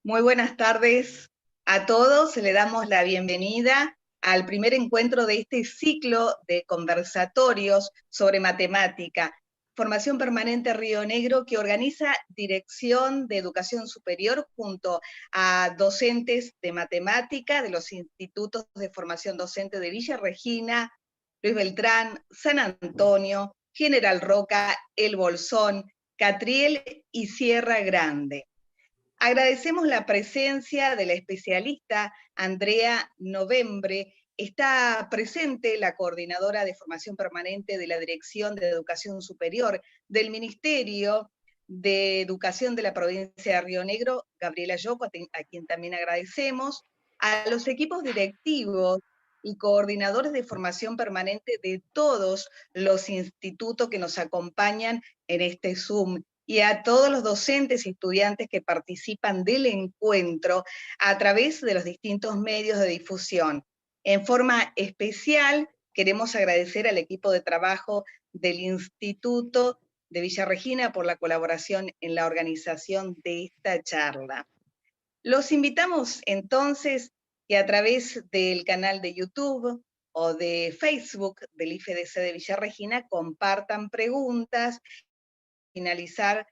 Muy buenas tardes a todos. Le damos la bienvenida al primer encuentro de este ciclo de conversatorios sobre matemática, formación permanente Río Negro, que organiza Dirección de Educación Superior junto a docentes de matemática de los institutos de formación docente de Villa Regina, Luis Beltrán, San Antonio, General Roca, El Bolsón, Catriel y Sierra Grande. Agradecemos la presencia de la especialista Andrea Novembre. Está presente la coordinadora de formación permanente de la Dirección de Educación Superior del Ministerio de Educación de la provincia de Río Negro, Gabriela Yoco, a quien también agradecemos, a los equipos directivos y coordinadores de formación permanente de todos los institutos que nos acompañan en este Zoom, y a todos los docentes y estudiantes que participan del encuentro a través de los distintos medios de difusión. En forma especial, queremos agradecer al equipo de trabajo del Instituto de Villa Regina por la colaboración en la organización de esta charla. Los invitamos entonces que a través del canal de YouTube o de Facebook del IFDC de Villa Regina compartan preguntas. Finalizar,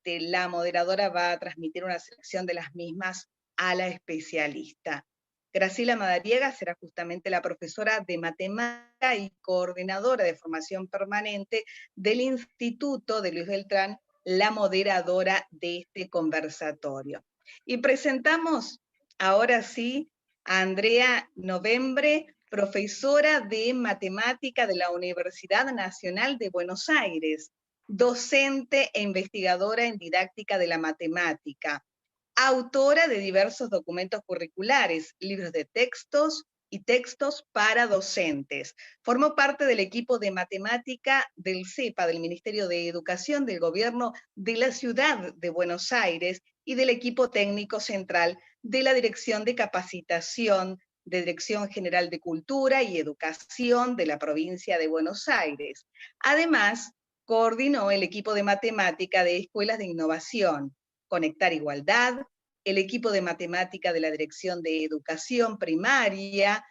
la moderadora va a transmitir una selección de las mismas a la especialista. Graciela Madariaga será justamente la profesora de matemática y coordinadora de formación permanente del Instituto de Luis Beltrán, la moderadora de este conversatorio. Y presentamos ahora sí a Andrea Novembre, profesora de matemática de la Universidad Nacional de Buenos Aires, docente e investigadora en didáctica de la matemática, autora de diversos documentos curriculares, libros de textos y textos para docentes. Formó parte del equipo de matemática del CEPA, del Ministerio de Educación del Gobierno de la Ciudad de Buenos Aires, y del equipo técnico central de la Dirección de Capacitación de Dirección General de Cultura y Educación de la provincia de Buenos Aires. Además, coordinó el equipo de matemática de Escuelas de Innovación, Conectar Igualdad, el equipo de matemática de la Dirección de Educación Primaria,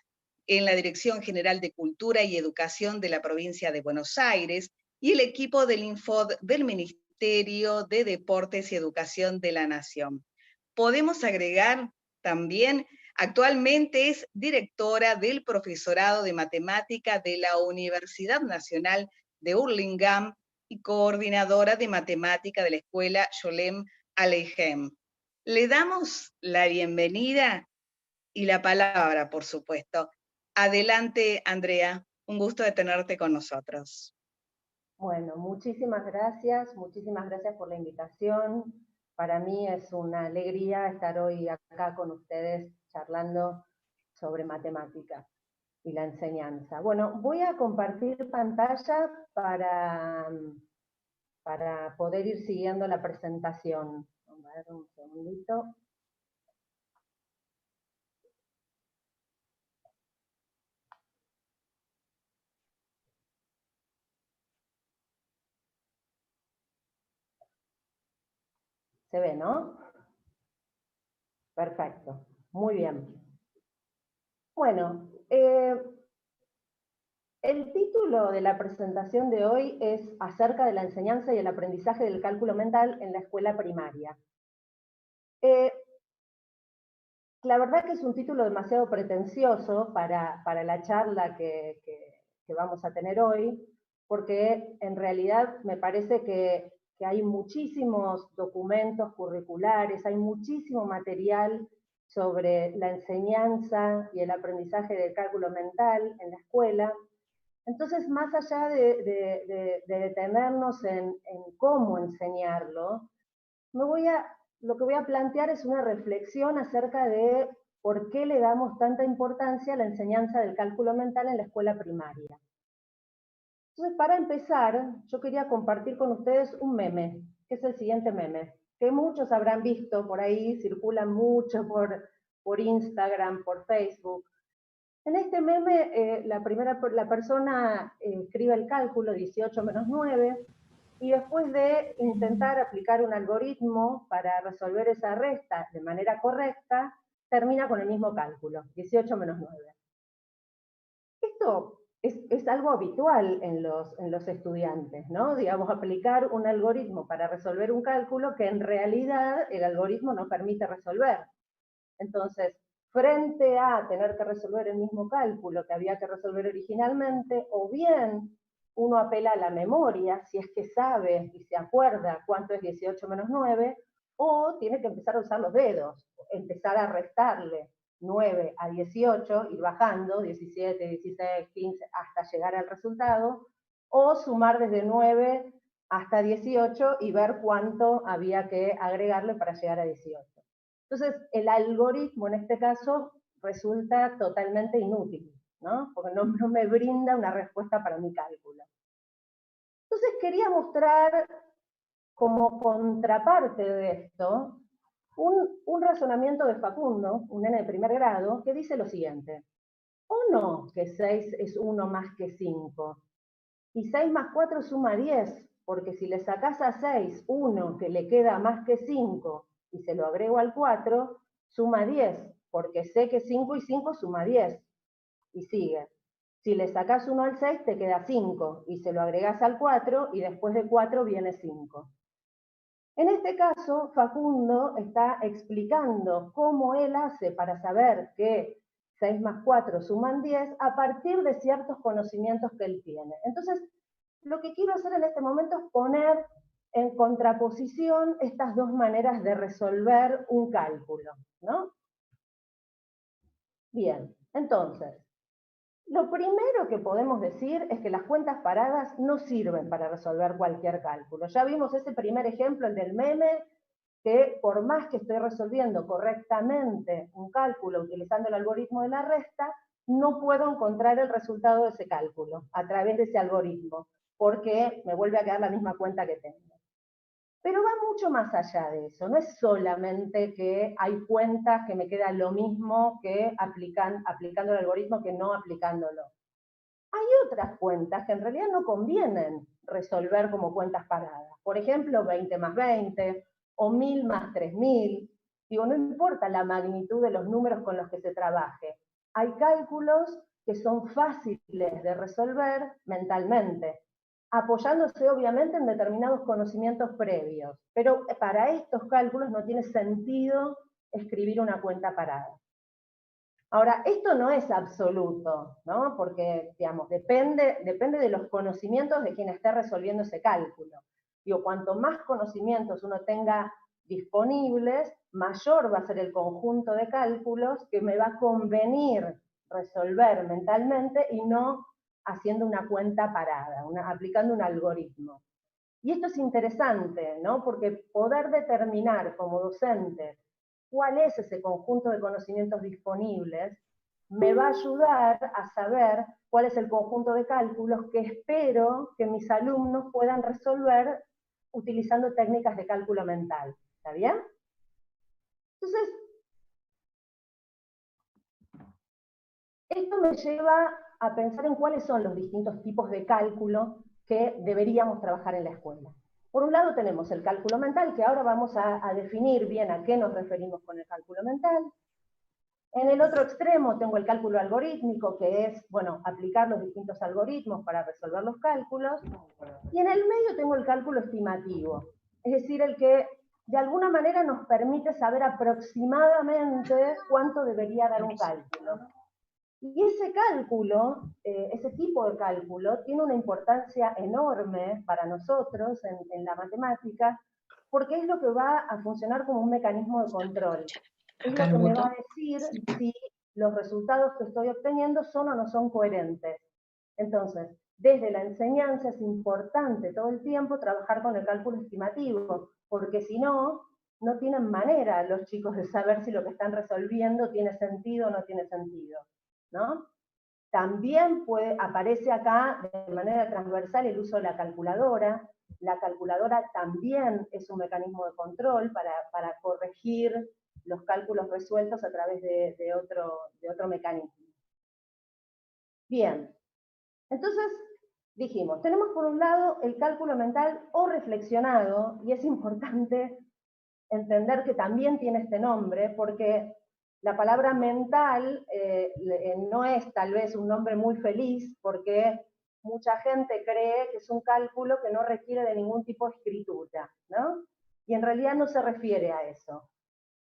en la Dirección General de Cultura y Educación de la provincia de Buenos Aires, y el equipo del Infod del Ministerio de Deportes y Educación de la Nación. Podemos agregar también, actualmente es directora del profesorado de matemática de la Universidad Nacional de Hurlingham y coordinadora de matemática de la Escuela Sholem Aleichem. Le damos la bienvenida y la palabra, por supuesto. Adelante, Andrea. Un gusto de tenerte con nosotros. Bueno, muchísimas gracias por la invitación. Para mí es una alegría estar hoy acá con ustedes charlando sobre matemática y la enseñanza. Bueno, voy a compartir pantalla para poder ir siguiendo la presentación. Vamos a ver un segundito. ¿Se ve, no? Perfecto, muy bien. Bueno, el título de la presentación de hoy es acerca de la enseñanza y el aprendizaje del cálculo mental en la escuela primaria. La verdad que es un título demasiado pretencioso para la charla que vamos a tener hoy, porque en realidad me parece que hay muchísimos documentos curriculares, hay muchísimo material sobre la enseñanza y el aprendizaje del cálculo mental en la escuela. Entonces, más allá de detenernos en cómo enseñarlo, lo que voy a plantear es una reflexión acerca de por qué le damos tanta importancia a la enseñanza del cálculo mental en la escuela primaria. Entonces, para empezar, yo quería compartir con ustedes un meme, que es el siguiente meme, que muchos habrán visto por ahí, circulan mucho por Instagram, por Facebook, En este meme, la persona escribe el cálculo 18 menos 9, y después de intentar aplicar un algoritmo para resolver esa resta de manera correcta, termina con el mismo cálculo, 18 menos 9. Esto es algo habitual en los estudiantes, ¿no? Digamos, aplicar un algoritmo para resolver un cálculo que en realidad el algoritmo no permite resolver. Entonces, frente a tener que resolver el mismo cálculo que había que resolver originalmente, o bien uno apela a la memoria, si es que sabe y se acuerda cuánto es 18 menos 9, o tiene que empezar a usar los dedos, empezar a restarle 9 a 18, ir bajando, 17, 16, 15, hasta llegar al resultado, o sumar desde 9 hasta 18 y ver cuánto había que agregarle para llegar a 18. Entonces, el algoritmo en este caso resulta totalmente inútil, ¿no? Porque no me brinda una respuesta para mi cálculo. Entonces, quería mostrar como contraparte de esto un razonamiento de Facundo, un nene de primer grado, que dice lo siguiente: ¿o no que 6 es 1 más que 5? Y 6 más 4 suma 10, porque si le sacás a 6 1 que le queda más que 5 y se lo agrego al 4, suma 10, porque sé que 5 y 5 suma 10. Y sigue. Si le sacás 1 al 6 te queda 5 y se lo agregás al 4 y después de 4 viene 5. En este caso, Facundo está explicando cómo él hace para saber que 6 más 4 suman 10 a partir de ciertos conocimientos que él tiene. Entonces, lo que quiero hacer en este momento es poner en contraposición estas dos maneras de resolver un cálculo, ¿no? Bien, entonces, lo primero que podemos decir es que las cuentas paradas no sirven para resolver cualquier cálculo. Ya vimos ese primer ejemplo, el del meme, que por más que estoy resolviendo correctamente un cálculo utilizando el algoritmo de la resta, no puedo encontrar el resultado de ese cálculo a través de ese algoritmo, porque me vuelve a quedar la misma cuenta que tengo. Pero va mucho más allá de eso, no es solamente que hay cuentas que me queda lo mismo que aplicando el algoritmo que no aplicándolo. Hay otras cuentas que en realidad no convienen resolver como cuentas paradas. Por ejemplo, 20 más 20 o 1000 más 3000. Digo, no importa la magnitud de los números con los que se trabaje. Hay cálculos que son fáciles de resolver mentalmente, apoyándose obviamente en determinados conocimientos previos. Pero para estos cálculos no tiene sentido escribir una cuenta parada. Ahora, esto no es absoluto, ¿no? Porque, digamos, depende de los conocimientos de quien esté resolviendo ese cálculo. Digo, cuanto más conocimientos uno tenga disponibles, mayor va a ser el conjunto de cálculos que me va a convenir resolver mentalmente y no haciendo una cuenta parada, aplicando un algoritmo. Y esto es interesante, ¿no? Porque poder determinar como docente cuál es ese conjunto de conocimientos disponibles me va a ayudar a saber cuál es el conjunto de cálculos que espero que mis alumnos puedan resolver utilizando técnicas de cálculo mental. ¿Está bien? Entonces, esto me lleva a pensar en cuáles son los distintos tipos de cálculo que deberíamos trabajar en la escuela. Por un lado tenemos el cálculo mental, que ahora vamos a definir bien a qué nos referimos con el cálculo mental. En el otro extremo tengo el cálculo algorítmico, que es, bueno, aplicar los distintos algoritmos para resolver los cálculos. Y en el medio tengo el cálculo estimativo, es decir, el que de alguna manera nos permite saber aproximadamente cuánto debería dar un cálculo. Y ese cálculo, ese tipo de cálculo, tiene una importancia enorme para nosotros en la matemática, porque es lo que va a funcionar como un mecanismo de control. Es lo que me va a decir si los resultados que estoy obteniendo son o no son coherentes. Entonces, desde la enseñanza es importante todo el tiempo trabajar con el cálculo estimativo, porque si no, no tienen manera los chicos de saber si lo que están resolviendo tiene sentido o no tiene sentido, ¿no? También aparece acá de manera transversal el uso de la calculadora. La calculadora también es un mecanismo de control para corregir los cálculos resueltos a través de otro mecanismo. Bien, entonces dijimos, tenemos por un lado el cálculo mental o reflexionado, y es importante entender que también tiene este nombre, porque la palabra mental no es tal vez un nombre muy feliz, porque mucha gente cree que es un cálculo que no requiere de ningún tipo de escritura, ¿no? Y en realidad no se refiere a eso.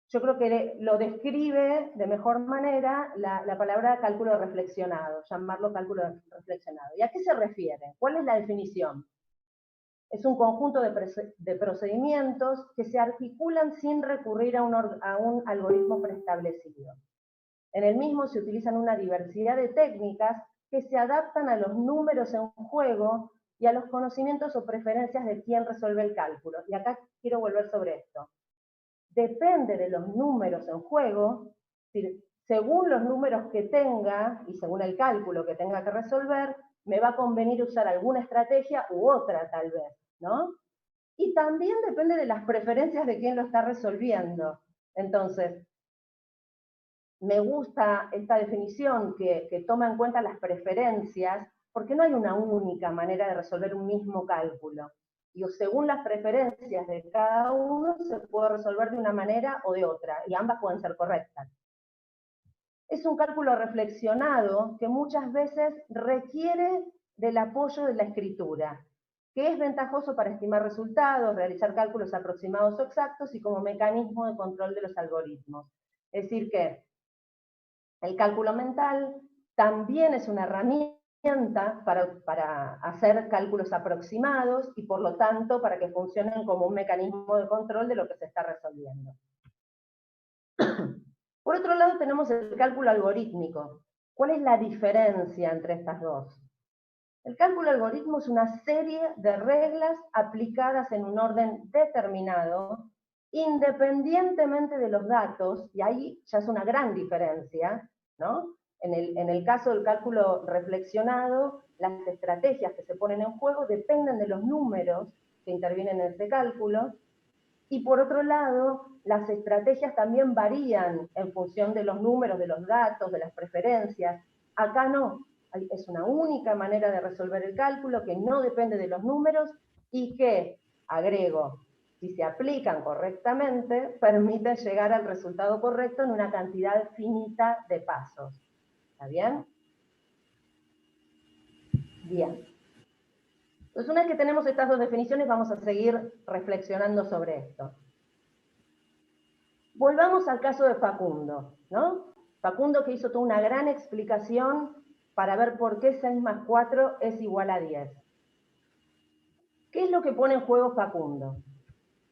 Yo creo que lo describe de mejor manera la palabra cálculo reflexionado, llamarlo cálculo reflexionado. ¿Y a qué se refiere? ¿Cuál es la definición? Es un conjunto de procedimientos que se articulan sin recurrir a un algoritmo preestablecido. En el mismo se utilizan una diversidad de técnicas que se adaptan a los números en juego y a los conocimientos o preferencias de quien resuelve el cálculo. Y acá quiero volver sobre esto. Depende de los números en juego, según los números que tenga y según el cálculo que tenga que resolver, me va a convenir usar alguna estrategia u otra tal vez, ¿no? Y también depende de las preferencias de quien lo está resolviendo. Entonces, me gusta esta definición que toma en cuenta las preferencias, porque no hay una única manera de resolver un mismo cálculo. Y según las preferencias de cada uno, se puede resolver de una manera o de otra, y ambas pueden ser correctas. Es un cálculo reflexionado que muchas veces requiere del apoyo de la escritura, que es ventajoso para estimar resultados, realizar cálculos aproximados o exactos y como mecanismo de control de los algoritmos. Es decir que el cálculo mental también es una herramienta para hacer cálculos aproximados y por lo tanto para que funcionen como un mecanismo de control de lo que se está resolviendo. Por otro lado tenemos el cálculo algorítmico. ¿Cuál es la diferencia entre estas dos? El cálculo algoritmo es una serie de reglas aplicadas en un orden determinado, independientemente de los datos, y ahí ya es una gran diferencia, ¿no? En el caso del cálculo reflexionado, las estrategias que se ponen en juego dependen de los números que intervienen en este cálculo, y por otro lado, las estrategias también varían en función de los números, de los datos, de las preferencias. Acá no, es una única manera de resolver el cálculo que no depende de los números y que, agrego, si se aplican correctamente, permite llegar al resultado correcto en una cantidad finita de pasos. ¿Está bien? Bien. Entonces, una vez que tenemos estas dos definiciones, vamos a seguir reflexionando sobre esto. Volvamos al caso de Facundo, ¿no? Facundo que hizo toda una gran explicación para ver por qué 6 más 4 es igual a 10. ¿Qué es lo que pone en juego Facundo?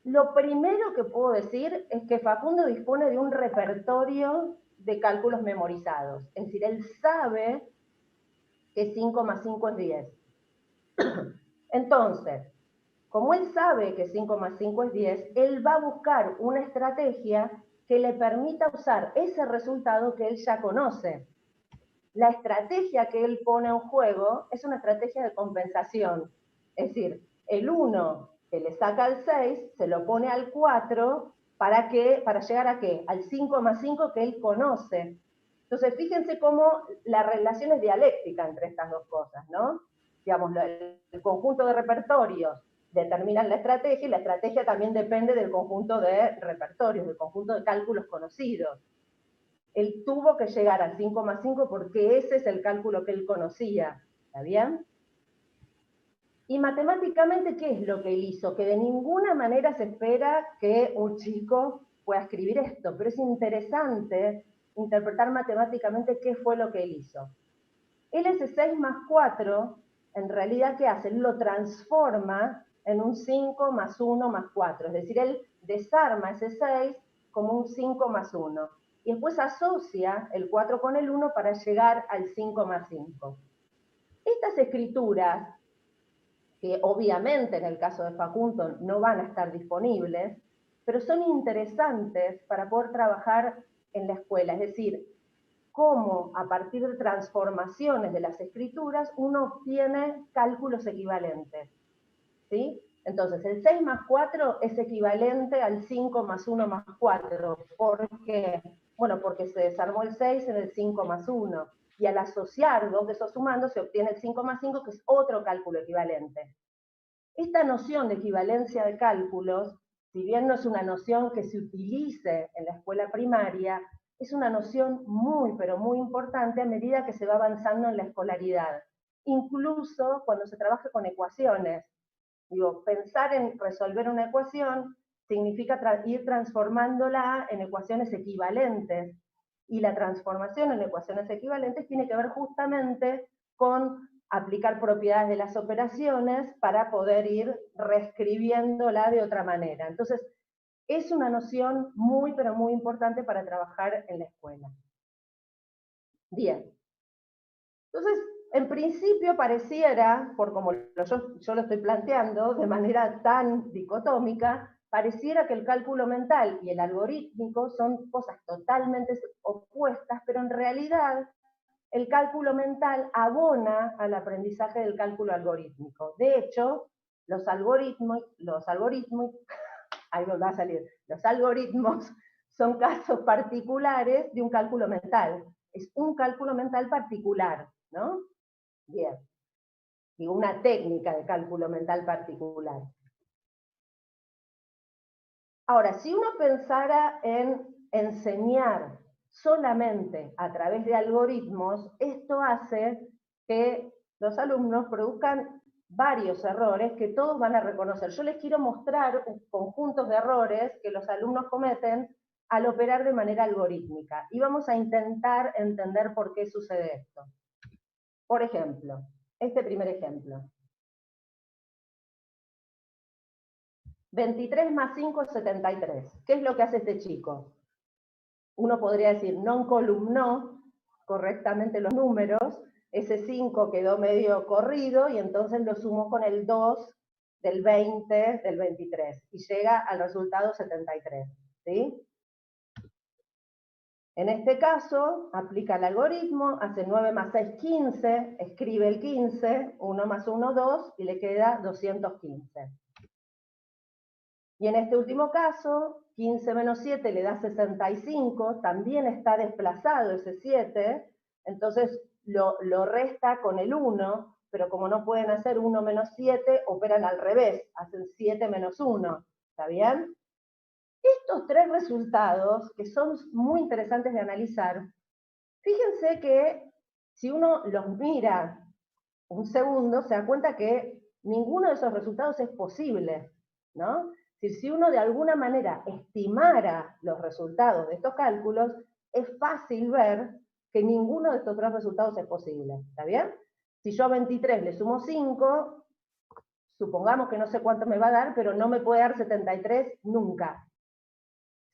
Lo primero que puedo decir es que Facundo dispone de un repertorio de cálculos memorizados. Es decir, él sabe que 5 más 5 es 10. Entonces, como él sabe que 5 más 5 es 10, él va a buscar una estrategia que le permita usar ese resultado que él ya conoce. La estrategia que él pone en juego es una estrategia de compensación. Es decir, el 1 que le saca al 6, se lo pone al 4, ¿para qué? ¿Para llegar a qué? Al 5 más 5 que él conoce. Entonces, fíjense cómo la relación es dialéctica entre estas dos cosas, ¿no? Digamos, el conjunto de repertorios determinan la estrategia y la estrategia también depende del conjunto de repertorios, del conjunto de cálculos conocidos. Él tuvo que llegar al 5 más 5 porque ese es el cálculo que él conocía, ¿está bien? Y matemáticamente, ¿qué es lo que él hizo? Que de ninguna manera se espera que un chico pueda escribir esto, pero es interesante interpretar matemáticamente qué fue lo que él hizo. Él ese 6 más 4, en realidad, ¿qué hace? Él lo transforma en un 5 más 1 más 4. Es decir, él desarma ese 6 como un 5 más 1. Y después asocia el 4 con el 1 para llegar al 5 más 5. Estas escrituras, que obviamente en el caso de Facundo no van a estar disponibles, pero son interesantes para poder trabajar en la escuela. Es decir, cómo a partir de transformaciones de las escrituras uno obtiene cálculos equivalentes. ¿Sí? Entonces, el 6 más 4 es equivalente al 5 más 1 más 4. ¿Por qué? Bueno, porque se desarmó el 6 en el 5 más 1. y al asociar dos de esos sumandos se obtiene el 5 más 5, que es otro cálculo equivalente. Esta noción de equivalencia de cálculos, si bien no es una noción que se utilice en la escuela primaria, es una noción muy, pero muy importante a medida que se va avanzando en la escolaridad. Incluso cuando se trabaja con ecuaciones. Digo, pensar en resolver una ecuación significa ir transformándola en ecuaciones equivalentes. Y la transformación en ecuaciones equivalentes tiene que ver justamente con aplicar propiedades de las operaciones para poder ir reescribiéndola de otra manera. Entonces, es una noción muy, pero muy importante para trabajar en la escuela. Bien. Entonces, en principio pareciera, por como yo lo estoy planteando, de manera tan dicotómica, pareciera que el cálculo mental y el algorítmico son cosas totalmente opuestas, pero en realidad el cálculo mental abona al aprendizaje del cálculo algorítmico. De hecho, los algoritmos ahí va a salir, los algoritmos son casos particulares de un cálculo mental. Es un cálculo mental particular, ¿no? Bien. Digo, una técnica de cálculo mental particular. Ahora, si uno pensara en enseñar solamente a través de algoritmos, esto hace que los alumnos produzcan varios errores que todos van a reconocer. Yo les quiero mostrar conjuntos de errores que los alumnos cometen al operar de manera algorítmica. Y vamos a intentar entender por qué sucede esto. Por ejemplo, este primer ejemplo. 23 más 5 es 73. ¿Qué es lo que hace este chico? Uno podría decir, no columnó correctamente los números, ese 5 quedó medio corrido y entonces lo sumó con el 2 del 20 del 23 y llega al resultado 73. ¿Sí? En este caso, aplica el algoritmo, hace 9 más 6, 15, escribe el 15, 1 más 1, 2, y le queda 215. Y en este último caso, 15 menos 7 le da 65, también está desplazado ese 7, entonces lo resta con el 1, pero como no pueden hacer 1 menos 7, operan al revés, hacen 7 menos 1, ¿está bien? Estos tres resultados, que son muy interesantes de analizar, fíjense que si uno los mira un segundo, se da cuenta que ninguno de esos resultados es posible, ¿no? Si uno de alguna manera estimara los resultados de estos cálculos, es fácil ver que ninguno de estos tres resultados es posible, ¿está bien? Si yo a 23 le sumo 5, supongamos que no sé cuánto me va a dar, pero no me puede dar 73 nunca.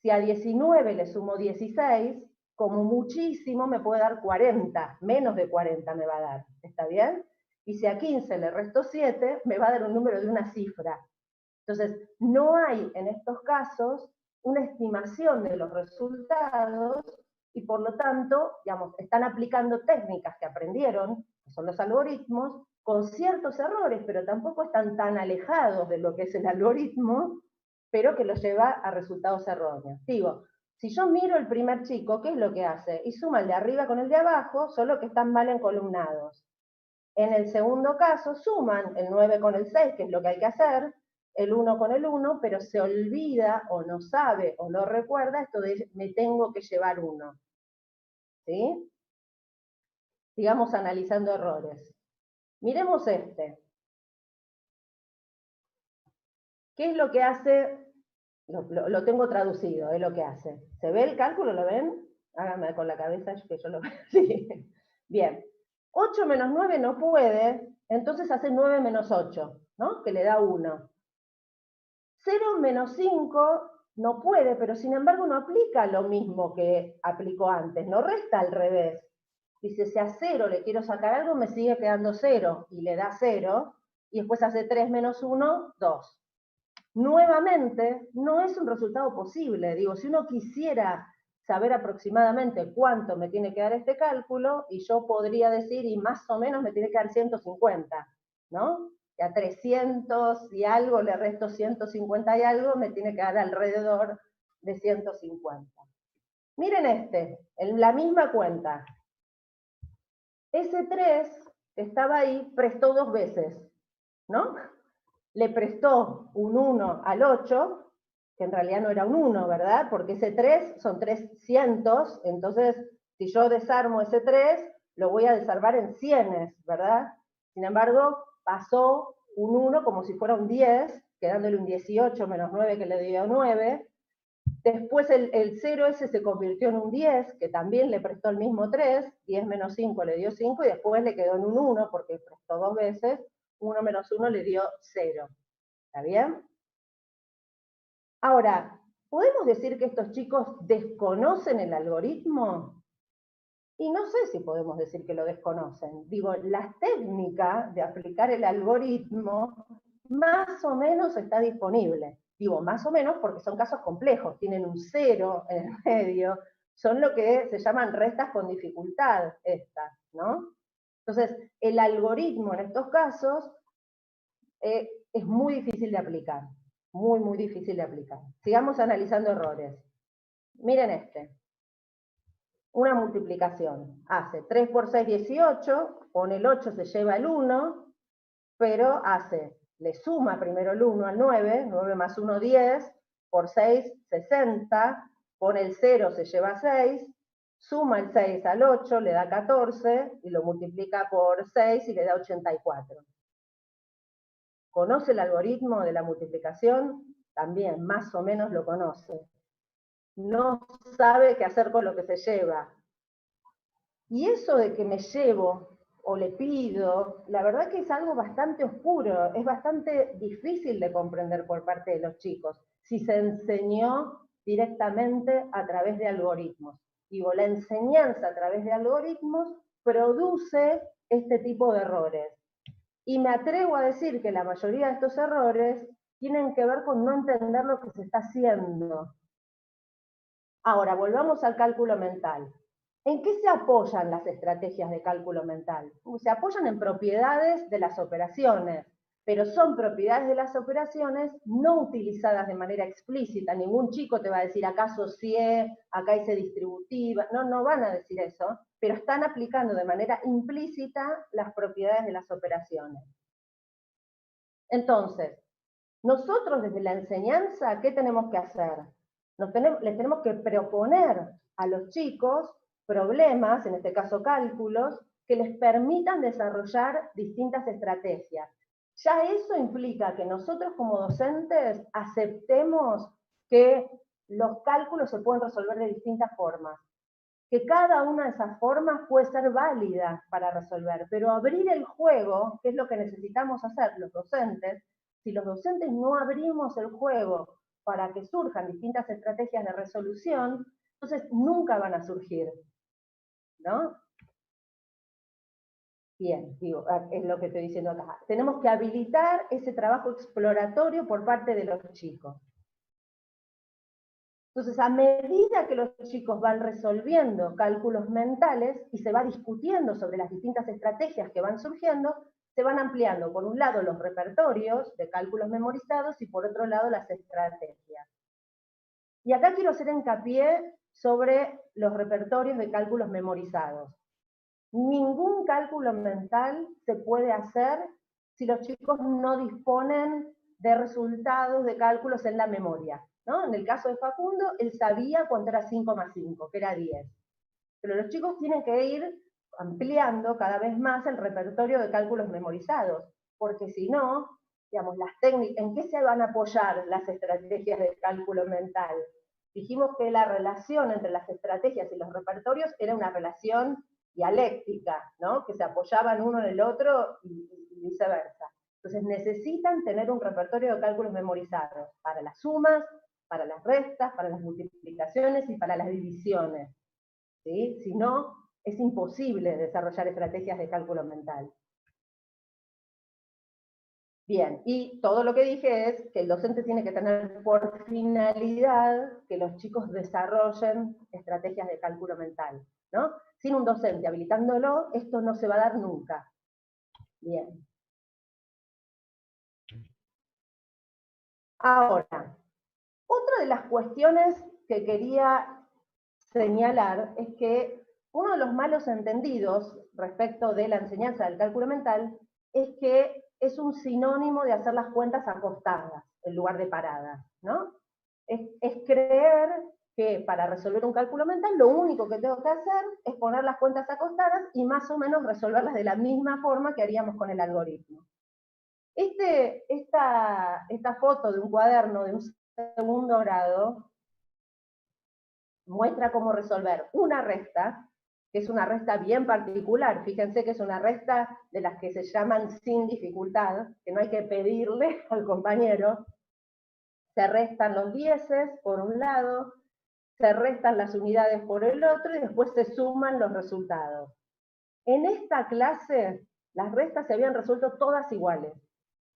Si a 19 le sumo 16, como muchísimo me puede dar 40, menos de 40 me va a dar, ¿está bien? Y si a 15 le resto 7, me va a dar un número de una cifra. Entonces, no hay en estos casos una estimación de los resultados y por lo tanto, digamos, están aplicando técnicas que aprendieron, que son los algoritmos, con ciertos errores, pero tampoco están tan alejados de lo que es el algoritmo, pero que los lleva a resultados erróneos. Digo, si yo miro el primer chico, ¿qué es lo que hace? Y suma el de arriba con el de abajo, solo que están mal encolumnados. En el segundo caso, suman el 9 con el 6, que es lo que hay que hacer, el 1 con el 1, pero se olvida o no sabe o no recuerda esto de me tengo que llevar 1. ¿Sí? Sigamos analizando errores. Miremos este. ¿Qué es lo que hace? Lo tengo traducido, es lo que hace. ¿Se ve el cálculo? ¿Lo ven? Háganme con la cabeza que yo lo veo. Sí. Bien. 8 menos 9 no puede, entonces hace 9 menos 8, ¿no? Que le da 1. 0 menos 5 no puede, pero sin embargo no aplica lo mismo que aplicó antes, no resta al revés. Dice, si a 0 le quiero sacar algo, me sigue quedando 0, y le da 0, y después hace 3 menos 1, 2. Nuevamente, no es un resultado posible. Digo, si uno quisiera saber aproximadamente cuánto me tiene que dar este cálculo, y yo podría decir, y más o menos me tiene que dar 150, ¿no? Y a 300 y algo le resto 150 y algo, me tiene que dar alrededor de 150. Miren este, en la misma cuenta. ese 3 que estaba ahí prestó 2 veces, ¿no? Le prestó un 1 al 8, que en realidad no era un 1, ¿verdad? Porque ese 3 son 300, entonces si yo desarmo ese 3, lo voy a desarmar en cienes, ¿verdad? Sin embargo, pasó un 1 como si fuera un 10, quedándole un 18 menos 9 que le dio 9. Después el 0 ese se convirtió en un 10, que también le prestó el mismo 3, 10 menos 5 le dio 5, y después le quedó en un 1, porque prestó 2 veces, 1 menos 1 le dio 0. ¿Está bien? Ahora, ¿podemos decir que estos chicos desconocen el algoritmo? Y no sé si podemos decir que lo desconocen. Digo, la técnica de aplicar el algoritmo más o menos está disponible. Digo, más o menos porque son casos complejos, tienen un 0 en el medio, son lo que se llaman restas con dificultad estas, ¿no? Entonces, el algoritmo en estos casos es muy difícil de aplicar, muy, muy difícil de aplicar. Sigamos analizando errores. Miren este. Una multiplicación. Hace 3 por 6, 18, con el 8 se lleva el 1, pero le suma primero el 1 al 9, 9 más 1, 10, por 6, 60, con el 0 se lleva 6, suma el 6 al 8, le da 14, y lo multiplica por 6 y le da 84. ¿Conoce el algoritmo de la multiplicación? También, más o menos lo conoce. No sabe qué hacer con lo que se lleva. Y eso de que me llevo o le pido, la verdad que es algo bastante oscuro, es bastante difícil de comprender por parte de los chicos, si se enseñó directamente a través de algoritmos. Digo, la enseñanza a través de algoritmos produce este tipo de errores. Y me atrevo a decir que la mayoría de estos errores tienen que ver con no entender lo que se está haciendo. Ahora, volvamos al cálculo mental. ¿En qué se apoyan las estrategias de cálculo mental? Se apoyan en propiedades de las operaciones, pero son propiedades de las operaciones no utilizadas de manera explícita. Ningún chico te va a decir acá asocié, acá hice distributiva, no van a decir eso, pero están aplicando de manera implícita las propiedades de las operaciones. Entonces, nosotros desde la enseñanza, ¿qué tenemos que hacer? Les tenemos que proponer a los chicos problemas, en este caso cálculos, que les permitan desarrollar distintas estrategias. Ya eso implica que nosotros como docentes aceptemos que los cálculos se pueden resolver de distintas formas, que cada una de esas formas puede ser válida para resolver, pero abrir el juego, que es lo que necesitamos hacer los docentes, si los docentes no abrimos el juego para que surjan distintas estrategias de resolución, entonces nunca van a surgir, ¿no? Bien, digo, es lo que estoy diciendo acá. Tenemos que habilitar ese trabajo exploratorio por parte de los chicos. Entonces, a medida que los chicos van resolviendo cálculos mentales y se va discutiendo sobre las distintas estrategias que van surgiendo, se van ampliando, por un lado, los repertorios de cálculos memorizados y por otro lado, las estrategias. Y acá quiero hacer hincapié sobre los repertorios de cálculos memorizados. Ningún cálculo mental se puede hacer si los chicos no disponen de resultados de cálculos en la memoria, ¿no? En el caso de Facundo, él sabía cuánto era 5 más 5, que era 10. Pero los chicos tienen que ir ampliando cada vez más el repertorio de cálculos memorizados, porque si no, digamos, las técnicas, ¿en qué se van a apoyar las estrategias de cálculo mental? Dijimos que la relación entre las estrategias y los repertorios era una relación dialéctica, ¿no? Que se apoyaban uno en el otro y viceversa. Entonces necesitan tener un repertorio de cálculos memorizados para las sumas, para las restas, para las multiplicaciones y para las divisiones. ¿Sí? Si no, es imposible desarrollar estrategias de cálculo mental. Bien, y todo lo que dije es que el docente tiene que tener por finalidad que los chicos desarrollen estrategias de cálculo mental, ¿no? Sin un docente habilitándolo, esto no se va a dar nunca. Bien. Ahora, otra de las cuestiones que quería señalar es que Uno de los malos entendidos respecto de la enseñanza del cálculo mental es que es un sinónimo de hacer las cuentas acostadas en lugar de paradas, ¿no? Es creer que para resolver un cálculo mental lo único que tengo que hacer es poner las cuentas acostadas y más o menos resolverlas de la misma forma que haríamos con el algoritmo. Esta foto de un cuaderno de un segundo grado muestra cómo resolver una resta, que es una resta bien particular. Fíjense que es una resta de las que se llaman sin dificultad, que no hay que pedirle al compañero. Se restan los dieces por un lado, se restan las unidades por el otro y después se suman los resultados. En esta clase, las restas se habían resuelto todas iguales,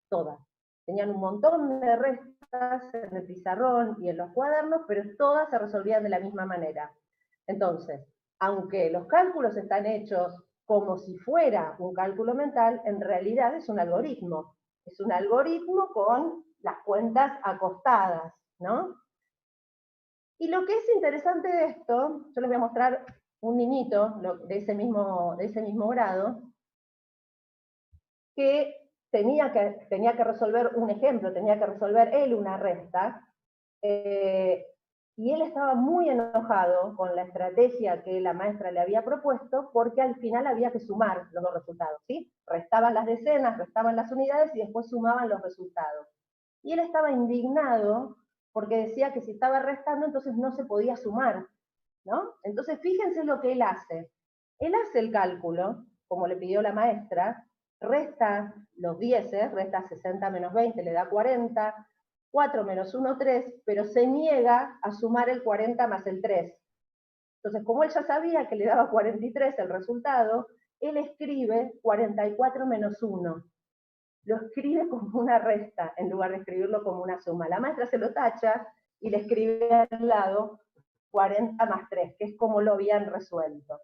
todas. Tenían un montón de restas en el pizarrón y en los cuadernos, pero todas se resolvían de la misma manera. Entonces, aunque los cálculos están hechos como si fuera un cálculo mental, en realidad es un algoritmo. Es un algoritmo con las cuentas acostadas, ¿no? Y lo que es interesante de esto, yo les voy a mostrar un niñito de ese mismo grado, que tenía que resolver un ejemplo, tenía que resolver él una resta, y él estaba muy enojado con la estrategia que la maestra le había propuesto, porque al final había que sumar los dos resultados, ¿sí? Restaban las decenas, restaban las unidades y después sumaban los resultados. Y él estaba indignado porque decía que si estaba restando entonces no se podía sumar, ¿no? Entonces fíjense lo que él hace. Él hace el cálculo, como le pidió la maestra, resta los 10, resta 60 menos 20, le da 40, 4 menos 1, 3, pero se niega a sumar el 40 más el 3. Entonces, como él ya sabía que le daba 43 el resultado, él escribe 44 menos 1. Lo escribe como una resta en lugar de escribirlo como una suma. La maestra se lo tacha y le escribe al lado 40 más 3, que es como lo habían resuelto.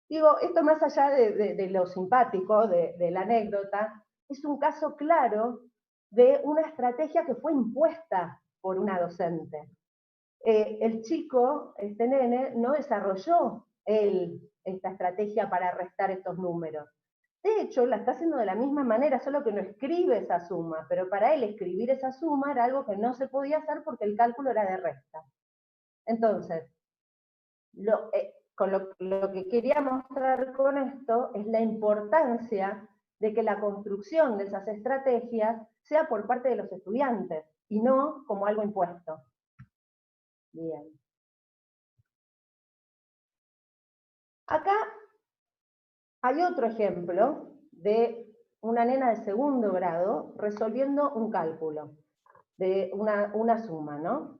Digo, esto más allá de lo simpático, de la anécdota, es un caso claro de una estrategia que fue impuesta por una docente. El chico, este nene, no desarrolló él esta estrategia para restar estos números. De hecho, la está haciendo de la misma manera, solo que no escribe esa suma, pero para él escribir esa suma era algo que no se podía hacer porque el cálculo era de resta. Entonces, lo que quería mostrar con esto es la importancia de que la construcción de esas estrategias sea por parte de los estudiantes y no como algo impuesto. Bien. Acá hay otro ejemplo de una nena de segundo grado resolviendo un cálculo, de una suma, ¿no?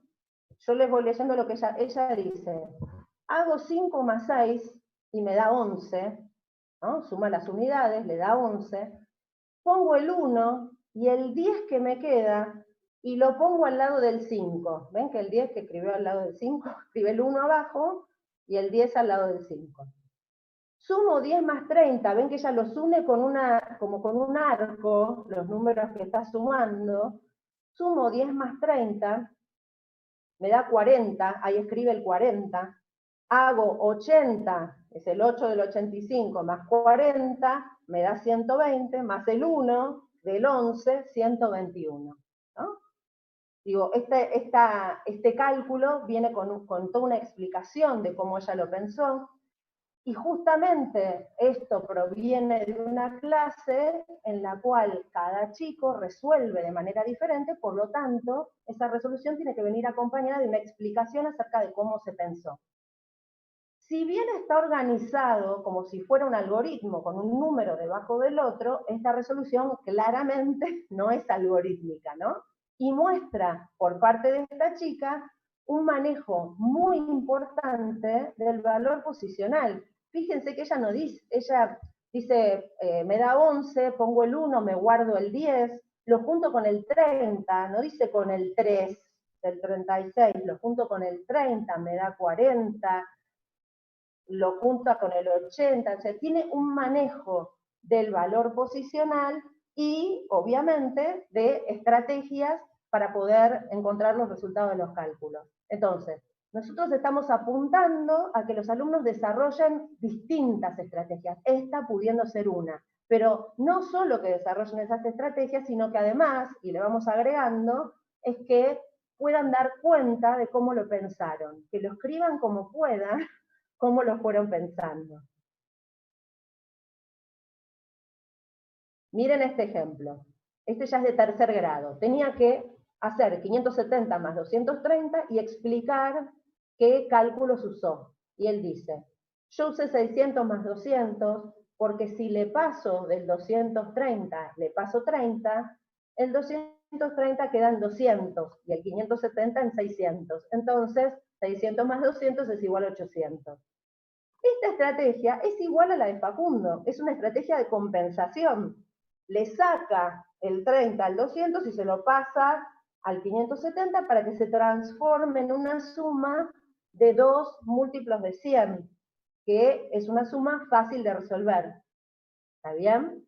Yo les voy leyendo lo que ella dice. Hago 5 más 6 y me da 11, ¿no? Suma las unidades, le da 11. Pongo el 1 y el 10 que me queda y lo pongo al lado del 5. ¿Ven que el 10 que escribió al lado del 5, escribe el 1 abajo y el 10 al lado del 5. Sumo 10 más 30, ven que ella los une como con un arco, los números que está sumando. Sumo 10 más 30, me da 40, ahí escribe el 40. Hago 80, es el 8 del 85, más 40, me da 120, más el 1 del 11, 121. ¿No? Digo, este cálculo viene con toda una explicación de cómo ella lo pensó, y justamente esto proviene de una clase en la cual cada chico resuelve de manera diferente, por lo tanto, esa resolución tiene que venir acompañada de una explicación acerca de cómo se pensó. Si bien está organizado como si fuera un algoritmo con un número debajo del otro, esta resolución claramente no es algorítmica, ¿no? Y muestra por parte de esta chica un manejo muy importante del valor posicional. Fíjense que ella no dice, ella dice, me da 11, pongo el 1, me guardo el 10, lo junto con el 30, no dice con el 3 del 36, lo junto con el 30, me da 40, lo junta con el 80, o sea, tiene un manejo del valor posicional y, obviamente, de estrategias para poder encontrar los resultados de los cálculos. Entonces, nosotros estamos apuntando a que los alumnos desarrollen distintas estrategias, esta pudiendo ser una. Pero no solo que desarrollen esas estrategias, sino que además, y le vamos agregando, es que puedan dar cuenta de cómo lo pensaron, que lo escriban como puedan, cómo lo fueron pensando. Miren este ejemplo. Este ya es de tercer grado. Tenía que hacer 570 más 230 y explicar qué cálculos usó. Y él dice, yo usé 600 más 200 porque si le paso del 230, le paso 30, el 230 queda en 200 y el 570 en 600. Entonces, 600 más 200 es igual a 800. Esta estrategia es igual a la de Facundo, es una estrategia de compensación. Le saca el 30 al 200 y se lo pasa al 570 para que se transforme en una suma de 2 múltiplos de 100, que es una suma fácil de resolver. ¿Está bien?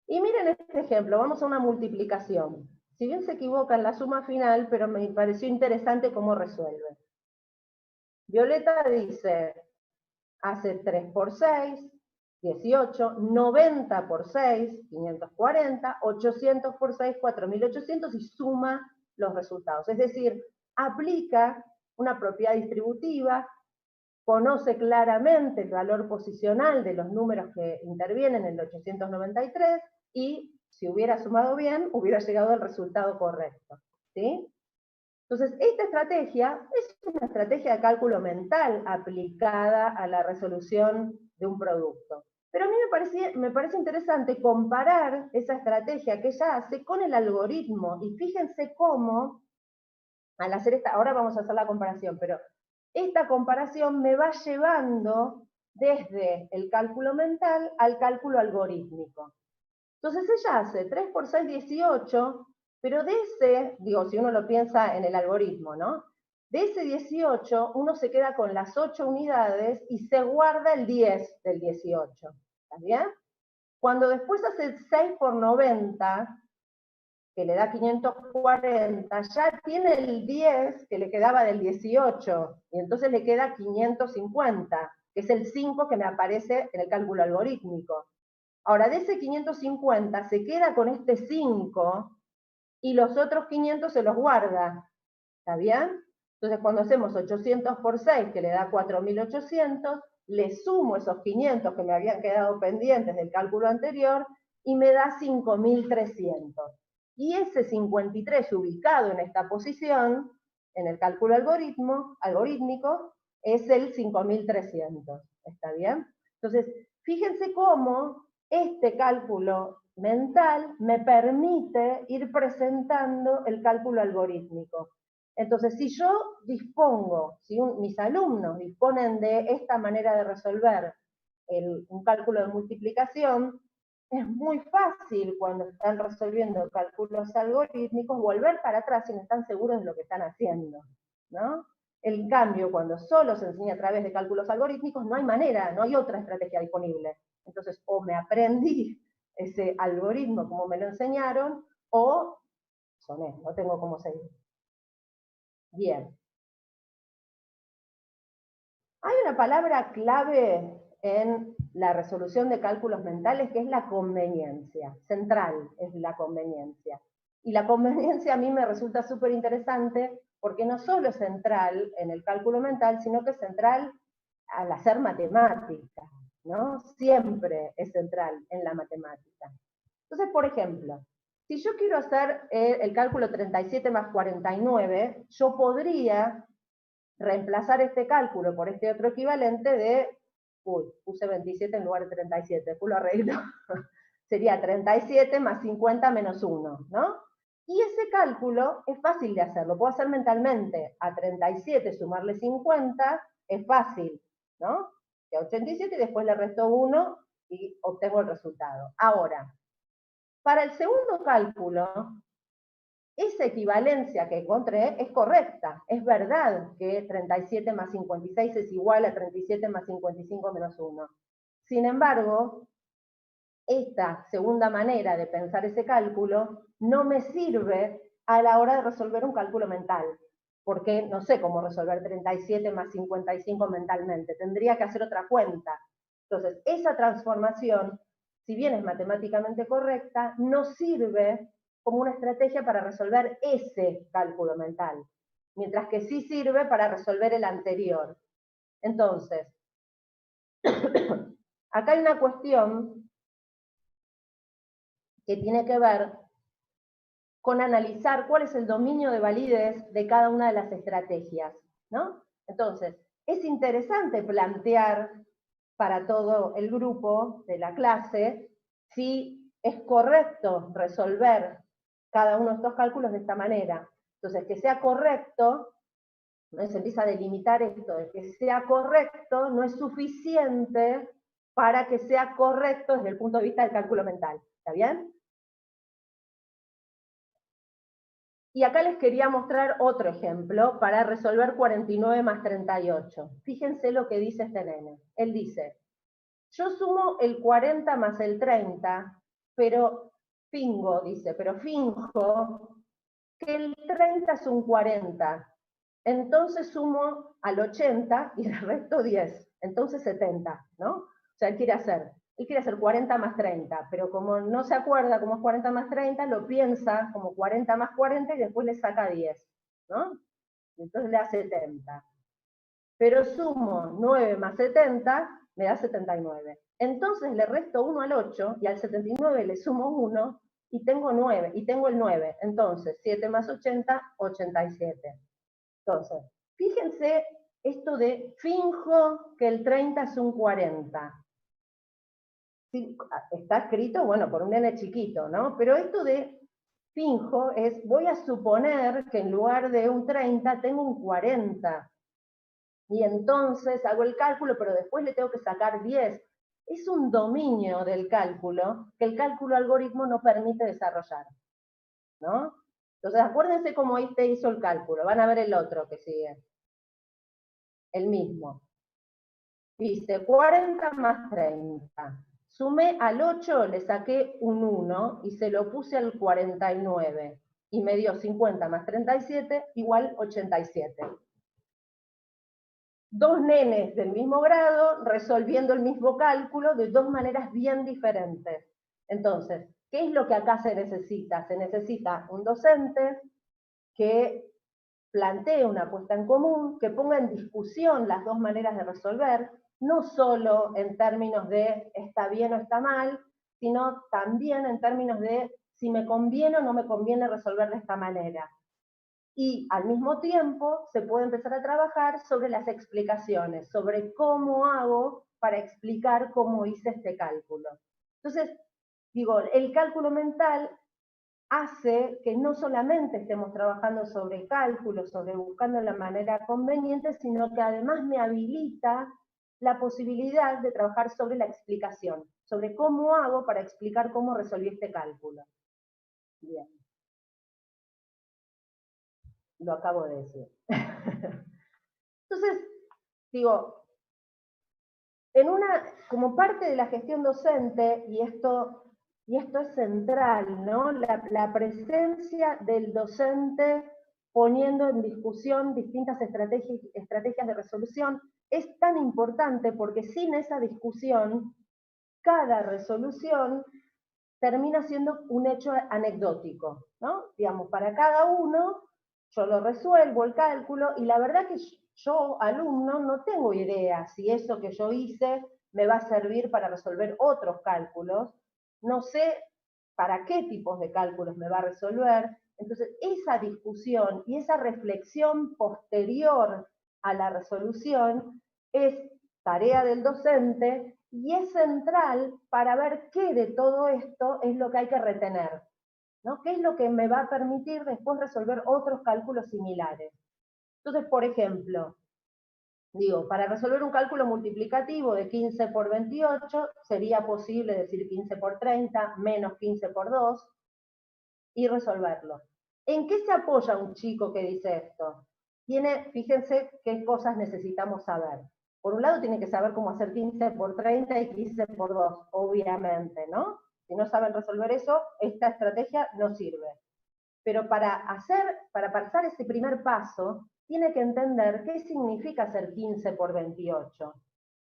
Y miren este ejemplo, vamos a una multiplicación. Si bien se equivoca en la suma final, pero me pareció interesante cómo resuelve. Violeta dice, hace 3 por 6, 18, 90 por 6, 540, 800 por 6, 4800 y suma los resultados. Es decir, aplica una propiedad distributiva, conoce claramente el valor posicional de los números que intervienen en el 893 y si hubiera sumado bien, hubiera llegado al resultado correcto. ¿Sí? Entonces, esta estrategia es una estrategia de cálculo mental aplicada a la resolución de un producto. Pero a mí me parece interesante comparar esa estrategia que ella hace con el algoritmo. Y fíjense cómo, al hacer esta, ahora vamos a hacer la comparación, pero esta comparación me va llevando desde el cálculo mental al cálculo algorítmico. Entonces ella hace 3 por 6, 18, pero de ese, digo, si uno lo piensa en el algoritmo, ¿no? De ese 18, uno se queda con las 8 unidades y se guarda el 10 del 18. ¿Está bien? Cuando después hace 6 por 90, que le da 540, ya tiene el 10 que le quedaba del 18, y entonces le queda 550, que es el 5 que me aparece en el cálculo algorítmico. Ahora, de ese 550 se queda con este 5 y los otros 500 se los guarda. ¿Está bien? Entonces, cuando hacemos 800 por 6, que le da 4800, le sumo esos 500 que me habían quedado pendientes del cálculo anterior y me da 5300. Y ese 53 ubicado en esta posición, en el cálculo algorítmico, es el 5300. ¿Está bien? Entonces, fíjense cómo este cálculo mental me permite ir presentando el cálculo algorítmico. Entonces, si yo dispongo, si mis alumnos disponen de esta manera de resolver un cálculo de multiplicación, es muy fácil cuando están resolviendo cálculos algorítmicos volver para atrás si no están seguros de lo que están haciendo, ¿no? En cambio, cuando solo se enseña a través de cálculos algorítmicos, no hay manera, no hay otra estrategia disponible. Entonces, o me aprendí ese algoritmo como me lo enseñaron, o soné, no tengo cómo seguir. Bien. Hay una palabra clave en la resolución de cálculos mentales que es la conveniencia. Central es la conveniencia. Y la conveniencia a mí me resulta súper interesante porque no solo es central en el cálculo mental, sino que es central al hacer matemática, ¿no? Siempre es central en la matemática. Entonces, por ejemplo, si yo quiero hacer el cálculo 37 más 49, yo podría reemplazar este cálculo por este otro equivalente de, puse 27 en lugar de 37, después lo arreglo, sería 37 más 50 menos 1, ¿no? Y ese cálculo es fácil de hacer, lo puedo hacer mentalmente. A 37 sumarle 50 es fácil, ¿no? A 87 y después le resto 1 y obtengo el resultado. Ahora, para el segundo cálculo, esa equivalencia que encontré es correcta. Es verdad que 37 más 56 es igual a 37 más 55 menos 1. Sin embargo, esta segunda manera de pensar ese cálculo no me sirve a la hora de resolver un cálculo mental, porque no sé cómo resolver 37 más 55 mentalmente, tendría que hacer otra cuenta. Entonces, esa transformación, si bien es matemáticamente correcta, no sirve como una estrategia para resolver ese cálculo mental, mientras que sí sirve para resolver el anterior. Entonces, acá hay una cuestión que tiene que ver con analizar cuál es el dominio de validez de cada una de las estrategias, ¿no? Entonces, es interesante plantear para todo el grupo de la clase si es correcto resolver cada uno de estos cálculos de esta manera. Entonces, que sea correcto, ¿no? Se empieza a delimitar esto, de que sea correcto no es suficiente para que sea correcto desde el punto de vista del cálculo mental. ¿Está bien? Y acá les quería mostrar otro ejemplo para resolver 49 más 38. Fíjense lo que dice este nene. Él dice, yo sumo el 40 más el 30, pero finjo que el 30 es un 40. Entonces sumo al 80 y le resto 10. Entonces 70, ¿no? O sea, él quiere hacer 40 más 30, pero como no se acuerda cómo es 40 más 30, lo piensa como 40 más 40 y después le saca 10, ¿no? Entonces le da 70. Pero sumo 9 más 70, me da 79. Entonces le resto 1 al 8 y al 79 le sumo 1 y tengo 9, y tengo el 9. Entonces 7 más 80, 87. Entonces, fíjense esto de finjo que el 30 es un 40. Sí, está escrito, bueno, por un nene chiquito, ¿no? Pero esto de finjo es, voy a suponer que en lugar de un 30 tengo un 40. Y entonces hago el cálculo, pero después le tengo que sacar 10. Es un dominio del cálculo que el cálculo algoritmo no permite desarrollar, ¿no? Entonces, acuérdense cómo este hizo el cálculo. Van a ver el otro que sigue. El mismo. Dice 40 más 30. Sumé al 8, le saqué un 1 y se lo puse al 49. Y me dio 50 más 37 igual 87. Dos nenes del mismo grado resolviendo el mismo cálculo de dos maneras bien diferentes. Entonces, ¿qué es lo que acá se necesita? Se necesita un docente que plantee una puesta en común, que ponga en discusión las dos maneras de resolver, no solo en términos de está bien o está mal, sino también en términos de si me conviene o no me conviene resolver de esta manera. Y al mismo tiempo se puede empezar a trabajar sobre las explicaciones, sobre cómo hago para explicar cómo hice este cálculo. Entonces, digo, el cálculo mental hace que no solamente estemos trabajando sobre cálculos, sobre buscando la manera conveniente, sino que además me habilita la posibilidad de trabajar sobre la explicación, sobre cómo hago para explicar cómo resolví este cálculo. Bien. Lo acabo de decir. Entonces, digo, como parte de la gestión docente, y esto es central, ¿no? La presencia del docente poniendo en discusión distintas estrategias de resolución es tan importante porque sin esa discusión, cada resolución termina siendo un hecho anecdótico, ¿no? Digamos, para cada uno yo lo resuelvo el cálculo y la verdad que yo, alumno, no tengo idea si eso que yo hice me va a servir para resolver otros cálculos, no sé para qué tipos de cálculos me va a resolver. Entonces, esa discusión y esa reflexión posterior a la resolución es tarea del docente y es central para ver qué de todo esto es lo que hay que retener, ¿no? ¿Qué es lo que me va a permitir después resolver otros cálculos similares? Entonces, por ejemplo, digo, para resolver un cálculo multiplicativo de 15 por 28, sería posible decir 15 por 30 menos 15 por 2 y resolverlo. ¿En qué se apoya un chico que dice esto? Fíjense qué cosas necesitamos saber. Por un lado, tiene que saber cómo hacer 15 por 30 y 15 por 2, obviamente, ¿no? Si no saben resolver eso, esta estrategia no sirve. pero para pasar ese primer paso, tiene que entender qué significa hacer 15 por 28.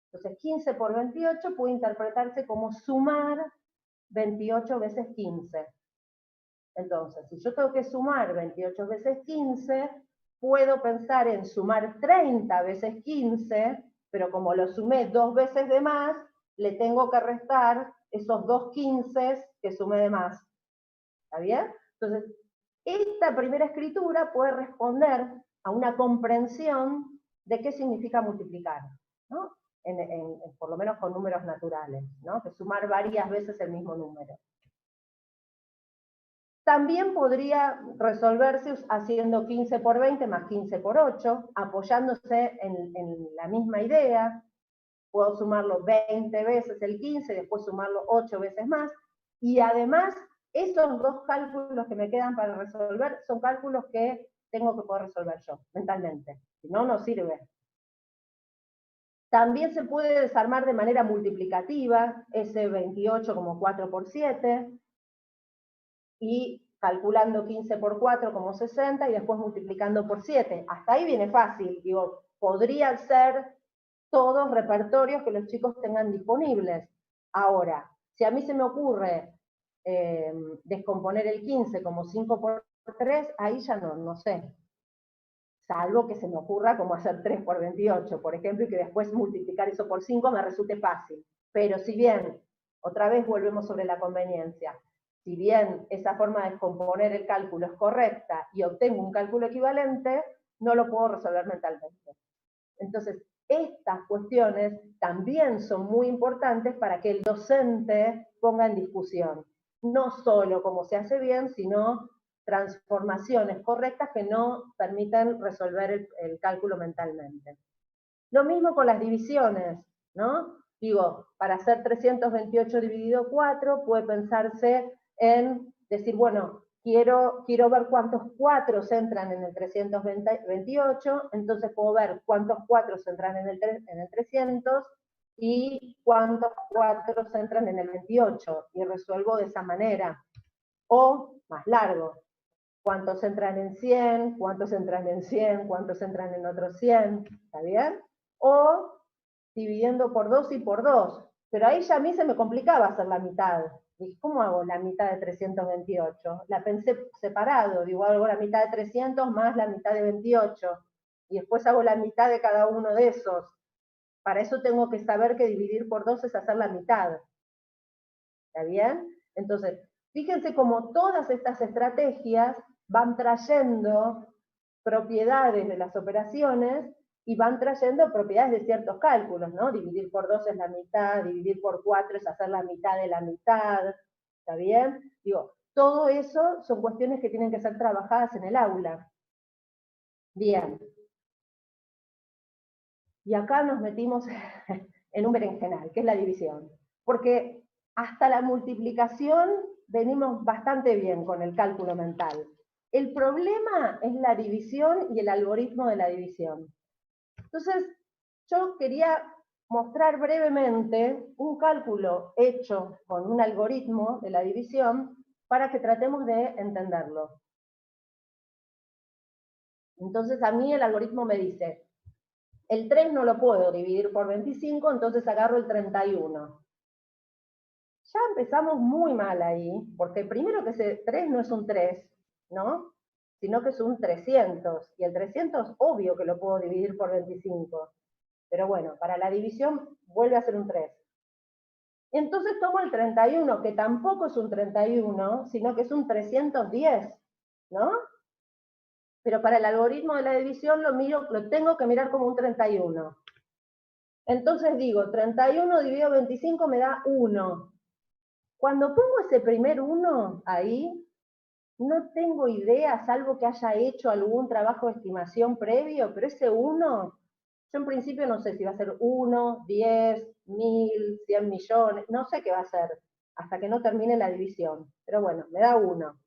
Entonces, 15 por 28 puede interpretarse como sumar 28 veces 15. Entonces, si yo tengo que sumar 28 veces 15, puedo pensar en sumar 30 veces 15, pero como lo sumé 2 veces de más, le tengo que restar esos 2 15 que sumé de más. ¿Está bien? Entonces, esta primera escritura puede responder a una comprensión de qué significa multiplicar, ¿no? Por lo menos con números naturales, ¿no? Que sumar varias veces el mismo número. También podría resolverse haciendo 15 por 20 más 15 por 8, apoyándose en la misma idea. Puedo sumarlo 20 veces el 15, después sumarlo 8 veces más, y además esos dos cálculos que me quedan para resolver son cálculos que tengo que poder resolver yo, mentalmente. Si no, no sirve. También se puede desarmar de manera multiplicativa, ese 28 como 4 por 7, y calculando 15 por 4 como 60, y después multiplicando por 7. Hasta ahí viene fácil. Digo, podrían ser todos repertorios que los chicos tengan disponibles. Ahora, si a mí se me ocurre descomponer el 15 como 5 por 3, ahí ya no sé. Salvo que se me ocurra como hacer 3 por 28, por ejemplo, y que después multiplicar eso por 5 me resulte fácil. Pero si bien, otra vez volvemos sobre la conveniencia, si bien esa forma de descomponer el cálculo es correcta y obtengo un cálculo equivalente, no lo puedo resolver mentalmente. Entonces, estas cuestiones también son muy importantes para que el docente ponga en discusión. No solo cómo se hace bien, sino transformaciones correctas que no permitan resolver el cálculo mentalmente. Lo mismo con las divisiones, ¿no? Digo, para hacer 328 dividido 4 puede pensarse en decir, bueno, quiero ver cuántos 4 entran en el 328, entonces puedo ver cuántos 4 entran en el 300 y cuántos 4 entran en el 28, y resuelvo de esa manera. O más largo, cuántos entran en 100, cuántos entran en 100, cuántos entran en otros 100, ¿está bien? O dividiendo por 2 y por 2, pero ahí ya a mí se me complicaba hacer la mitad. Dije, ¿cómo hago la mitad de 328? La pensé separado, digo, hago la mitad de 300 más la mitad de 28, y después hago la mitad de cada uno de esos. Para eso tengo que saber que dividir por 2 es hacer la mitad. ¿Está bien? Entonces, fíjense cómo todas estas estrategias van trayendo propiedades de las operaciones y van trayendo propiedades de ciertos cálculos, ¿no? Dividir por 2 es la mitad, dividir por 4 es hacer la mitad de la mitad, ¿está bien? Digo, todo eso son cuestiones que tienen que ser trabajadas en el aula. Bien. Y acá nos metimos en un berenjenal, que es la división. Porque hasta la multiplicación venimos bastante bien con el cálculo mental. El problema es la división y el algoritmo de la división. Entonces, yo quería mostrar brevemente un cálculo hecho con un algoritmo de la división para que tratemos de entenderlo. Entonces, a mí el algoritmo me dice, el 3 no lo puedo dividir por 25, entonces agarro el 31. Ya empezamos muy mal ahí, porque primero que ese 3 no es un 3, ¿no? Sino que es un 300, y el 300 obvio que lo puedo dividir por 25. Pero bueno, para la división vuelve a ser un 3. Entonces tomo el 31, que tampoco es un 31, sino que es un 310, ¿no? Pero para el algoritmo de la división lo tengo que mirar como un 31. Entonces digo, 31 dividido 25 me da 1. Cuando pongo ese primer 1 ahí, no tengo idea, salvo que haya hecho algún trabajo de estimación previo, pero ese 1, yo en principio no sé si va a ser 1, 10, 1000, 100 millones, no sé qué va a ser, hasta que no termine la división. Pero bueno, me da 1.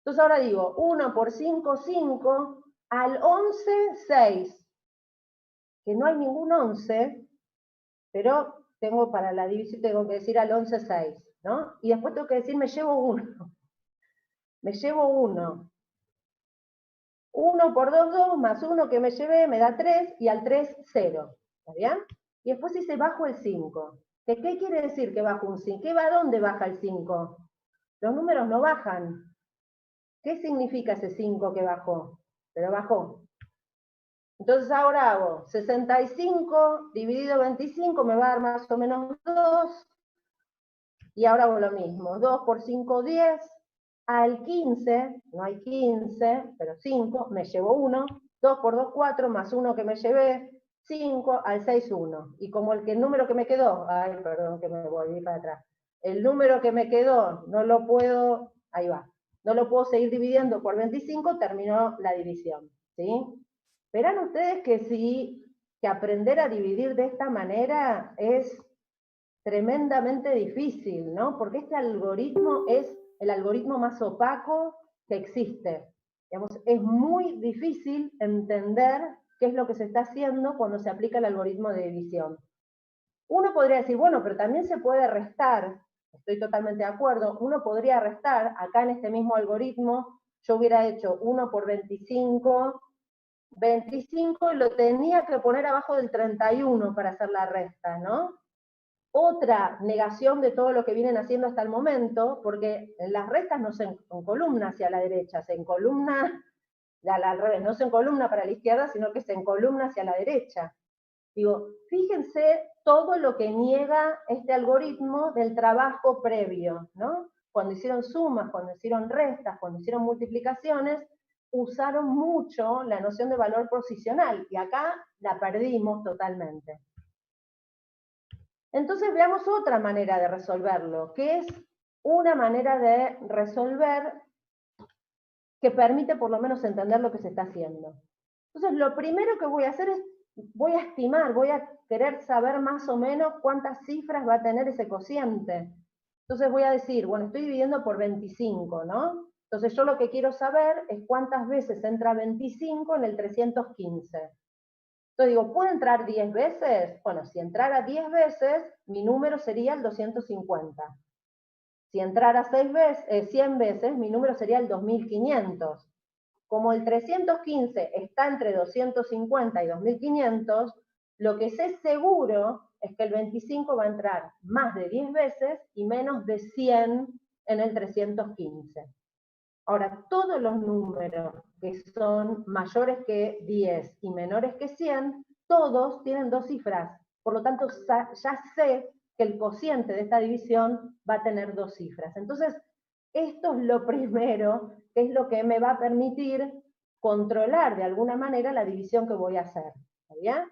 Entonces ahora digo, 1 por 5, 5, al 11, 6. Que no hay ningún 11, pero tengo para la división, tengo que decir al 11, 6, ¿no? Y después tengo que decir, me llevo 1. me llevo 1. 1 por 2, 2, más 1 que me llevé me da 3, y al 3, 0. ¿Está bien? Y después dice bajo el 5. ¿Qué quiere decir que bajo un 5? ¿Dónde baja el 5? Los números no bajan. ¿Qué significa ese 5 que bajó? Pero bajó. Entonces ahora hago 65 dividido 25, me va a dar más o menos 2. Y ahora hago lo mismo. 2 por 5, 10. Al 15, no hay 15, pero 5, me llevo 1. 2 por 2, 4, más 1 que me llevé, 5. Al 6, 1. Y como el número que me quedó, ay, perdón que me volví para atrás. El número que me quedó no lo puedo, ahí va, no lo puedo seguir dividiendo por 25, terminó la división, ¿sí? Verán ustedes que sí, que aprender a dividir de esta manera es tremendamente difícil, ¿no? Porque este algoritmo es el algoritmo más opaco que existe. Digamos, es muy difícil entender qué es lo que se está haciendo cuando se aplica el algoritmo de división. Uno podría decir, bueno, pero también se puede restar, estoy totalmente de acuerdo, uno podría restar, acá en este mismo algoritmo, yo hubiera hecho 1 por 25, 25 y lo tenía que poner abajo del 31 para hacer la resta, ¿no? Otra negación de todo lo que vienen haciendo hasta el momento, porque las restas no se encolumna hacia la derecha, se encolumna, al revés, no se encolumna para la izquierda, sino que se encolumna hacia la derecha. Digo, fíjense todo lo que niega este algoritmo del trabajo previo, ¿no? Cuando hicieron sumas, cuando hicieron restas, cuando hicieron multiplicaciones, usaron mucho la noción de valor posicional, y acá la perdimos totalmente. Entonces veamos otra manera de resolverlo, que es una manera de resolver que permite por lo menos entender lo que se está haciendo. Entonces lo primero que voy a hacer es, voy a estimar, voy a querer saber más o menos cuántas cifras va a tener ese cociente. Entonces voy a decir, bueno, estoy dividiendo por 25, ¿no? Entonces yo lo que quiero saber es cuántas veces entra 25 en el 315. Entonces digo, ¿puede entrar 10 veces? Bueno, si entrara 10 veces, mi número sería el 250. Si entrara 100 veces, mi número sería el 2500. Como el 315 está entre 250 y 2500, lo que sé seguro es que el 25 va a entrar más de 10 veces y menos de 100 en el 315. Ahora, todos los números que son mayores que 10 y menores que 100, todos tienen dos cifras. Por lo tanto, ya sé que el cociente de esta división va a tener dos cifras. Entonces, esto es lo primero, que es lo que me va a permitir controlar de alguna manera la división que voy a hacer. ¿Está bien?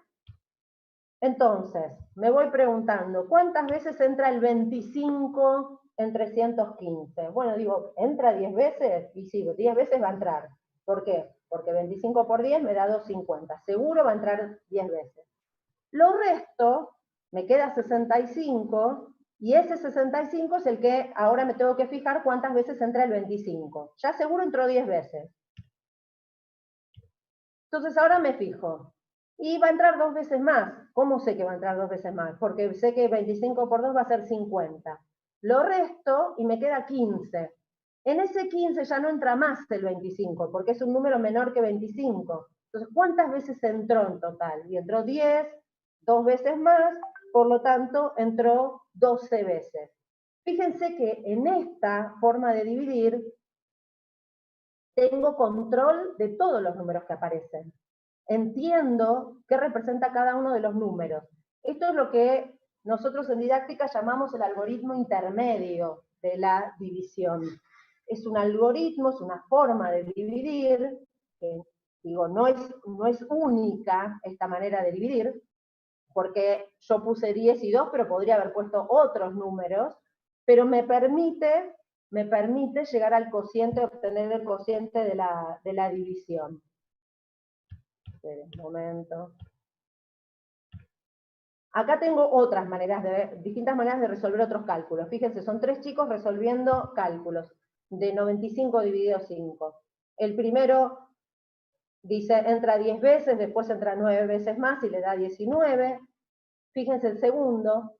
Entonces, me voy preguntando, ¿cuántas veces entra el 25 en 315? Bueno, digo, ¿entra 10 veces? Y sí, 10 veces va a entrar. ¿Por qué? Porque 25 por 10 me da 250. Seguro va a entrar 10 veces. Lo resto, me queda 65, y ese 65 es el que ahora me tengo que fijar cuántas veces entra el 25. Ya seguro entró 10 veces. Entonces ahora me fijo. Y va a entrar 2 veces más. ¿Cómo sé que va a entrar 2 veces más? Porque sé que 25 por 2 va a ser 50. Lo resto y me queda 15. En ese 15 ya no entra más el 25, porque es un número menor que 25. Entonces, ¿cuántas veces entró en total? Y entró 10, 2 veces más, por lo tanto, entró 12 veces. Fíjense que en esta forma de dividir, tengo control de todos los números que aparecen. Entiendo qué representa cada uno de los números. Esto es lo que nosotros en didáctica llamamos el algoritmo intermedio de la división. Es un algoritmo, es una forma de dividir, que digo, no es única esta manera de dividir, porque yo puse 10 y 2, pero podría haber puesto otros números, pero me permite llegar al cociente, obtener el cociente de la división. Esperen un momento. Acá tengo otras maneras distintas maneras de resolver otros cálculos. Fíjense, son 3 chicos resolviendo cálculos de 95 dividido 5. El primero dice, entra 10 veces, después entra 9 veces más y le da 19. Fíjense el segundo,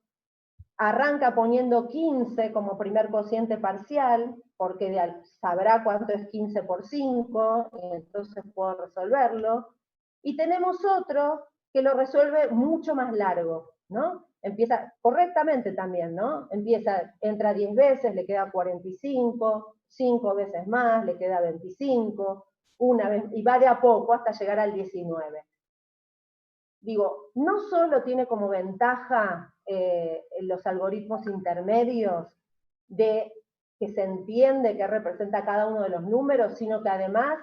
arranca poniendo 15 como primer cociente parcial, porque sabrá cuánto es 15 por 5, y entonces puedo resolverlo. Y tenemos otro que lo resuelve mucho más largo, ¿no? Empieza correctamente también, ¿no? Entra 10 veces, le queda 45, 5 veces más, le queda 25, una vez, y va de a poco hasta llegar al 19. Digo, no solo tiene como ventaja los algoritmos intermedios de que se entiende qué representa cada uno de los números, sino que además,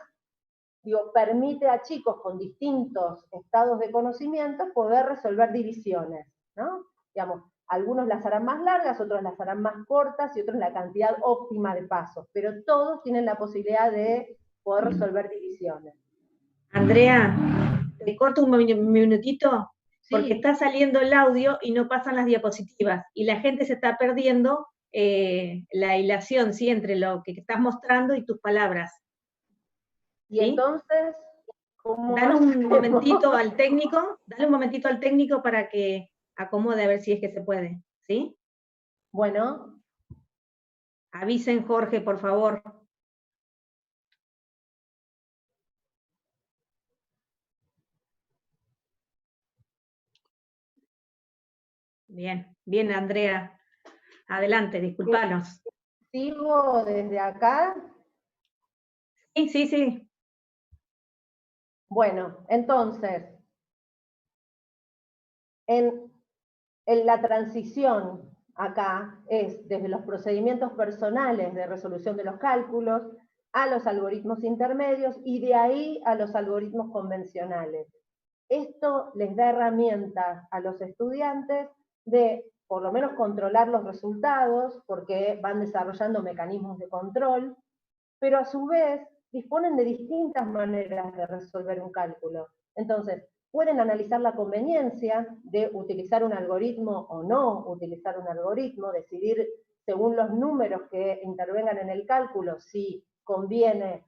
digo, permite a chicos con distintos estados de conocimiento poder resolver divisiones, ¿no? Digamos, algunos las harán más largas, otros las harán más cortas y otros la cantidad óptima de pasos, pero todos tienen la posibilidad de poder resolver divisiones. Andrea, te corto un minutito, porque Sí. está saliendo el audio y no pasan las diapositivas, y la gente se está perdiendo la hilación, ¿sí?, entre lo que estás mostrando y tus palabras. Y ¿sí? Entonces, ¿cómo dale un momentito al técnico para que acomode a ver si es que se puede, ¿sí? Bueno. Avisen, Jorge, por favor. Bien, bien, Andrea. Adelante, disculpanos. ¿Sigo desde acá? Sí, sí, sí. Bueno, entonces, en la transición acá es desde los procedimientos personales de resolución de los cálculos a los algoritmos intermedios y de ahí a los algoritmos convencionales. Esto les da herramientas a los estudiantes de, por lo menos, controlar los resultados, porque van desarrollando mecanismos de control, pero a su vez disponen de distintas maneras de resolver un cálculo. Entonces, pueden analizar la conveniencia de utilizar un algoritmo o no utilizar un algoritmo, decidir según los números que intervengan en el cálculo si conviene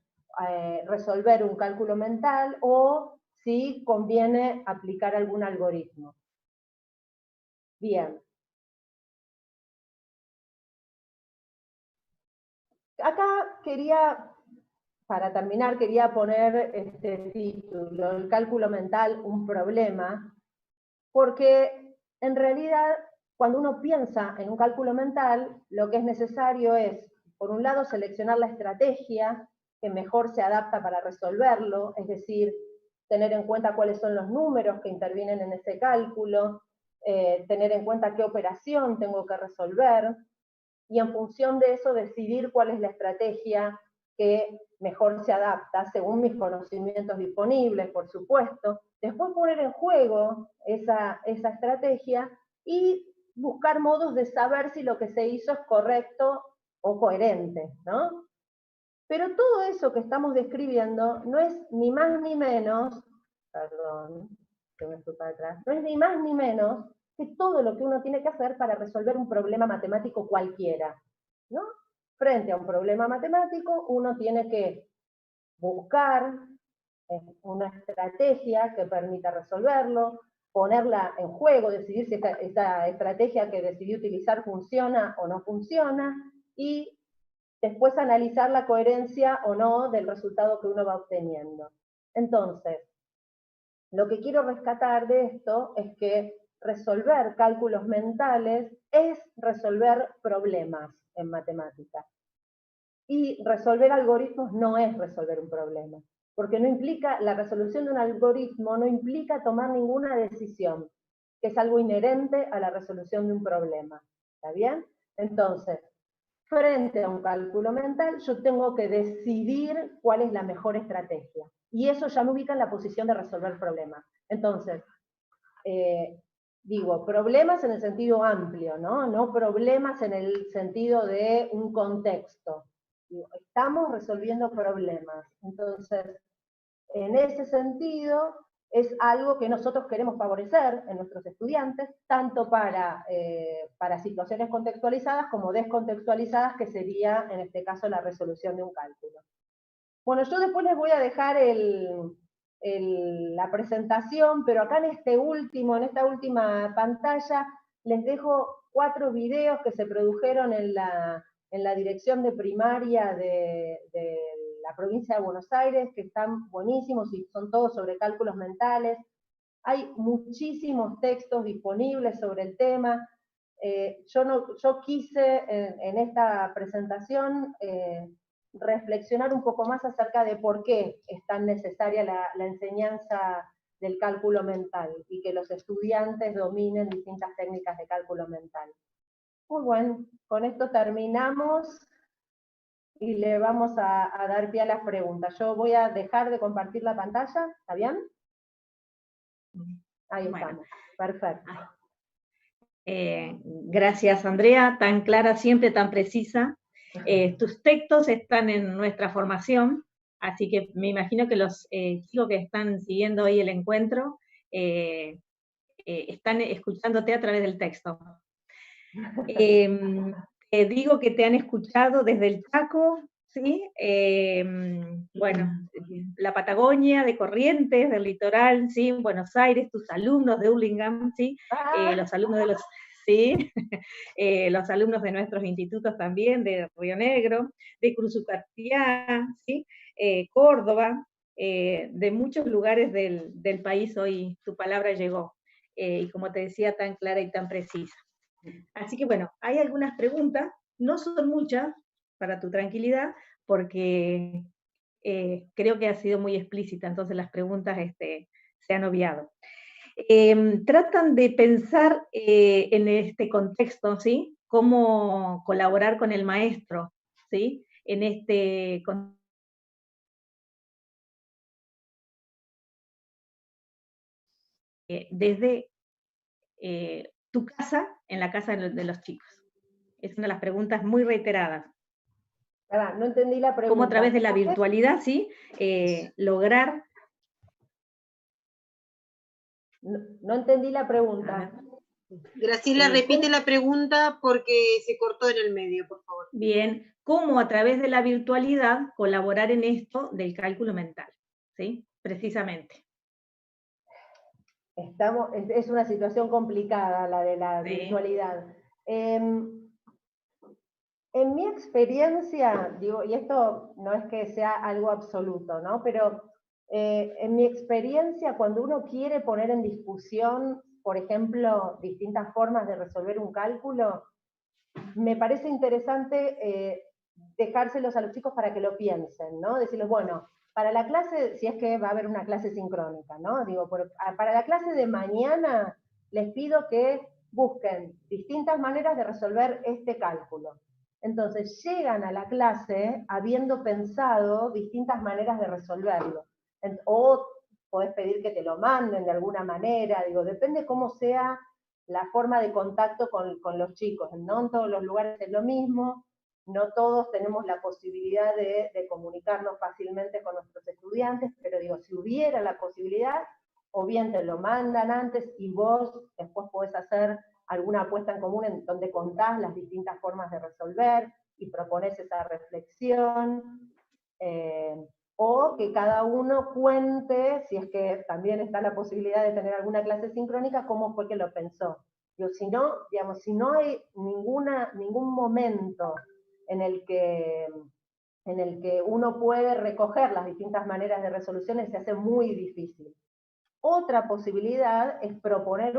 resolver un cálculo mental o si conviene aplicar algún algoritmo. Bien. Acá para terminar, quería poner este título, el cálculo mental, un problema, porque en realidad cuando uno piensa en un cálculo mental, lo que es necesario es, por un lado, seleccionar la estrategia que mejor se adapta para resolverlo, es decir, tener en cuenta cuáles son los números que intervienen en ese cálculo, tener en cuenta qué operación tengo que resolver, y en función de eso decidir cuál es la estrategia que mejor se adapta, según mis conocimientos disponibles, por supuesto. Después poner en juego esa estrategia y buscar modos de saber si lo que se hizo es correcto o coherente, ¿no? Pero todo eso que estamos describiendo no es ni más ni menos, perdón, que me fui para atrás, no es ni más ni menos que todo lo que uno tiene que hacer para resolver un problema matemático cualquiera, ¿no? Frente a un problema matemático, uno tiene que buscar una estrategia que permita resolverlo, ponerla en juego, decidir si esa estrategia que decidí utilizar funciona o no funciona, y después analizar la coherencia o no del resultado que uno va obteniendo. Entonces, lo que quiero rescatar de esto es que resolver cálculos mentales es resolver problemas en matemáticas. Y resolver algoritmos no es resolver un problema, porque no implica, la resolución de un algoritmo no implica tomar ninguna decisión, que es algo inherente a la resolución de un problema. ¿Está bien? Entonces, frente a un cálculo mental, yo tengo que decidir cuál es la mejor estrategia. Y eso ya me ubica en la posición de resolver problemas. Entonces, digo, problemas en el sentido amplio, ¿no? No problemas en el sentido de un contexto. Digo, estamos resolviendo problemas. Entonces, en ese sentido, es algo que nosotros queremos favorecer en nuestros estudiantes, tanto para situaciones contextualizadas como descontextualizadas, que sería, en este caso, la resolución de un cálculo. Bueno, yo después les voy a dejar la presentación, pero acá en esta última pantalla, les dejo 4 videos que se produjeron en la en la dirección de primaria de la provincia de Buenos Aires, que están buenísimos y son todos sobre cálculos mentales. Hay muchísimos textos disponibles sobre el tema. Yo quise en esta presentación reflexionar un poco más acerca de por qué es tan necesaria la enseñanza del cálculo mental y que los estudiantes dominen distintas técnicas de cálculo mental. Muy bueno, con esto terminamos y le vamos a dar pie a las preguntas. Yo voy a dejar de compartir la pantalla, ¿está bien? Ahí estamos, perfecto. Gracias, Andrea, tan clara siempre, tan precisa. Tus textos están en nuestra formación, así que me imagino que los chicos que están siguiendo hoy el encuentro están escuchándote a través del texto. Digo que te han escuchado desde el Chaco, ¿sí? Bueno, la Patagonia, de Corrientes, del litoral, ¿sí? Buenos Aires, tus alumnos de Hurlingham, ¿sí? Los alumnos de los... ¿sí? Los alumnos de nuestros institutos también, de Río Negro, de Cruzucartiá, ¿sí? Córdoba, de muchos lugares del país hoy tu palabra llegó, y como te decía, tan clara y tan precisa. Así que bueno, hay algunas preguntas, no son muchas, para tu tranquilidad, porque creo que ha sido muy explícita, entonces las preguntas se han obviado. Tratan de pensar en este contexto, ¿sí? Cómo colaborar con el maestro, ¿sí? En este contexto. Desde tu casa, en la casa de los chicos. Es una de las preguntas muy reiteradas. No entendí la pregunta. Cómo a través de la virtualidad, ¿sí? Lograr... No entendí la pregunta. Graciela, repite la pregunta porque se cortó en el medio, por favor. Bien, cómo a través de la virtualidad colaborar en esto del cálculo mental, ¿sí? Precisamente. Es una situación complicada la de la virtualidad. En mi experiencia, digo, y esto no es que sea algo absoluto, ¿no? Pero en mi experiencia, cuando uno quiere poner en discusión, por ejemplo, distintas formas de resolver un cálculo, me parece interesante dejárselos a los chicos para que lo piensen, ¿no? Decirles, bueno, para la clase, si es que va a haber una clase sincrónica, ¿no? Digo, para la clase de mañana les pido que busquen distintas maneras de resolver este cálculo. Entonces llegan a la clase habiendo pensado distintas maneras de resolverlo. O podés pedir que te lo manden de alguna manera, digo, depende cómo sea la forma de contacto con los chicos. No en todos los lugares es lo mismo, no todos tenemos la posibilidad de comunicarnos fácilmente con nuestros estudiantes, pero digo, si hubiera la posibilidad, o bien te lo mandan antes y vos después podés hacer alguna apuesta en común en donde contás las distintas formas de resolver y propones esa reflexión, o que cada uno cuente, si es que también está la posibilidad de tener alguna clase sincrónica, cómo fue que lo pensó. Digo, si no, digamos, si no hay ningún momento en el que uno puede recoger las distintas maneras de resoluciones, se hace muy difícil. Otra posibilidad es proponer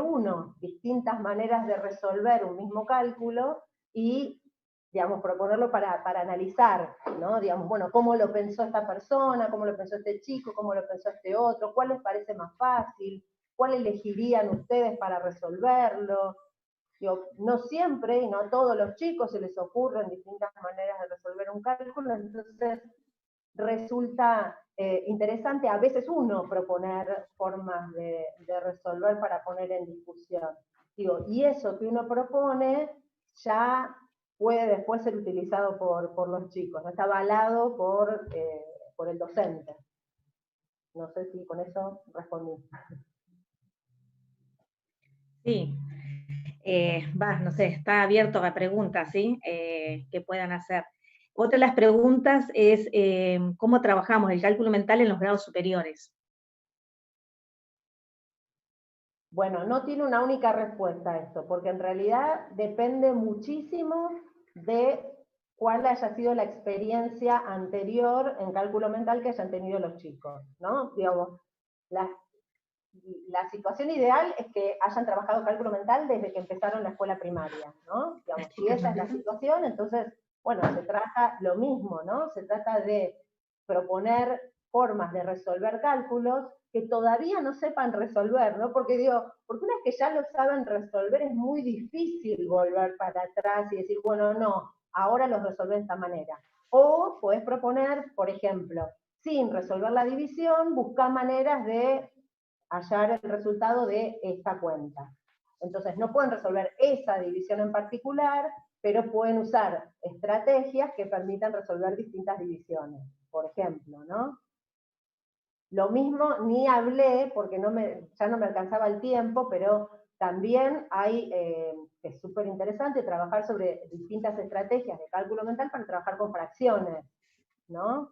distintas maneras de resolver un mismo cálculo y, digamos, proponerlo para analizar, ¿no? Digamos, bueno, ¿cómo lo pensó esta persona? ¿Cómo lo pensó este chico? ¿Cómo lo pensó este otro? ¿Cuál les parece más fácil? ¿Cuál elegirían ustedes para resolverlo? Digo, no siempre y no a todos los chicos se les ocurren distintas maneras de resolver un cálculo, entonces resulta interesante a veces uno proponer formas de resolver para poner en discusión. Digo, y eso que uno propone ya puede después ser utilizado por los chicos, ¿no? Está avalado por el docente. No sé si con eso respondí. Sí. No sé, está abierto a preguntas, ¿sí? Que puedan hacer. Otra de las preguntas es cómo trabajamos el cálculo mental en los grados superiores. Bueno, no tiene una única respuesta a esto, porque en realidad depende muchísimo de cuál haya sido la experiencia anterior en cálculo mental que hayan tenido los chicos, ¿no? Digamos, la situación ideal es que hayan trabajado cálculo mental desde que empezaron la escuela primaria, ¿no? Digamos, si esa es la situación, entonces, bueno, se trata lo mismo, ¿no? Se trata de proponer formas de resolver cálculos que todavía no sepan resolver, ¿no? Porque digo, porque una vez que ya lo saben resolver es muy difícil volver para atrás y decir, bueno, no, ahora los resolvé de esta manera. O podés proponer, por ejemplo, sin resolver la división, buscar maneras de hallar el resultado de esta cuenta. Entonces, no pueden resolver esa división en particular, pero pueden usar estrategias que permitan resolver distintas divisiones, por ejemplo, ¿no? Lo mismo, ni hablé, porque ya no me alcanzaba el tiempo, pero también es súper interesante trabajar sobre distintas estrategias de cálculo mental para trabajar con fracciones, ¿no?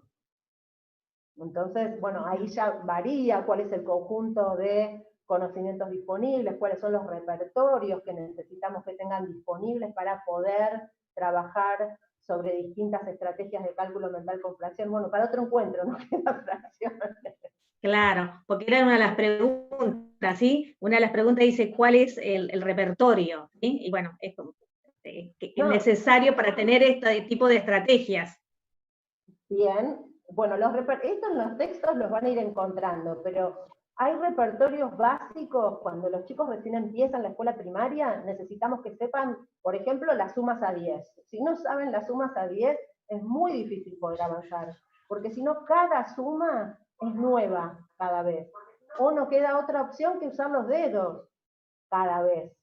Entonces, bueno, ahí ya varía cuál es el conjunto de conocimientos disponibles, cuáles son los repertorios que necesitamos que tengan disponibles para poder trabajar sobre distintas estrategias de cálculo mental con fracción. Bueno, para otro encuentro, no queda fracciones. Claro, porque era una de las preguntas, ¿sí? Una de las preguntas dice, ¿cuál es el repertorio? ¿Sí? Y bueno, es necesario para tener este tipo de estrategias. Bien, bueno, estos en los textos los van a ir encontrando, pero hay repertorios básicos. Cuando los chicos recién empiezan la escuela primaria, necesitamos que sepan, por ejemplo, las sumas a 10. Si no saben las sumas a 10, es muy difícil poder avanzar, porque si no, cada suma es nueva cada vez. O no queda otra opción que usar los dedos cada vez,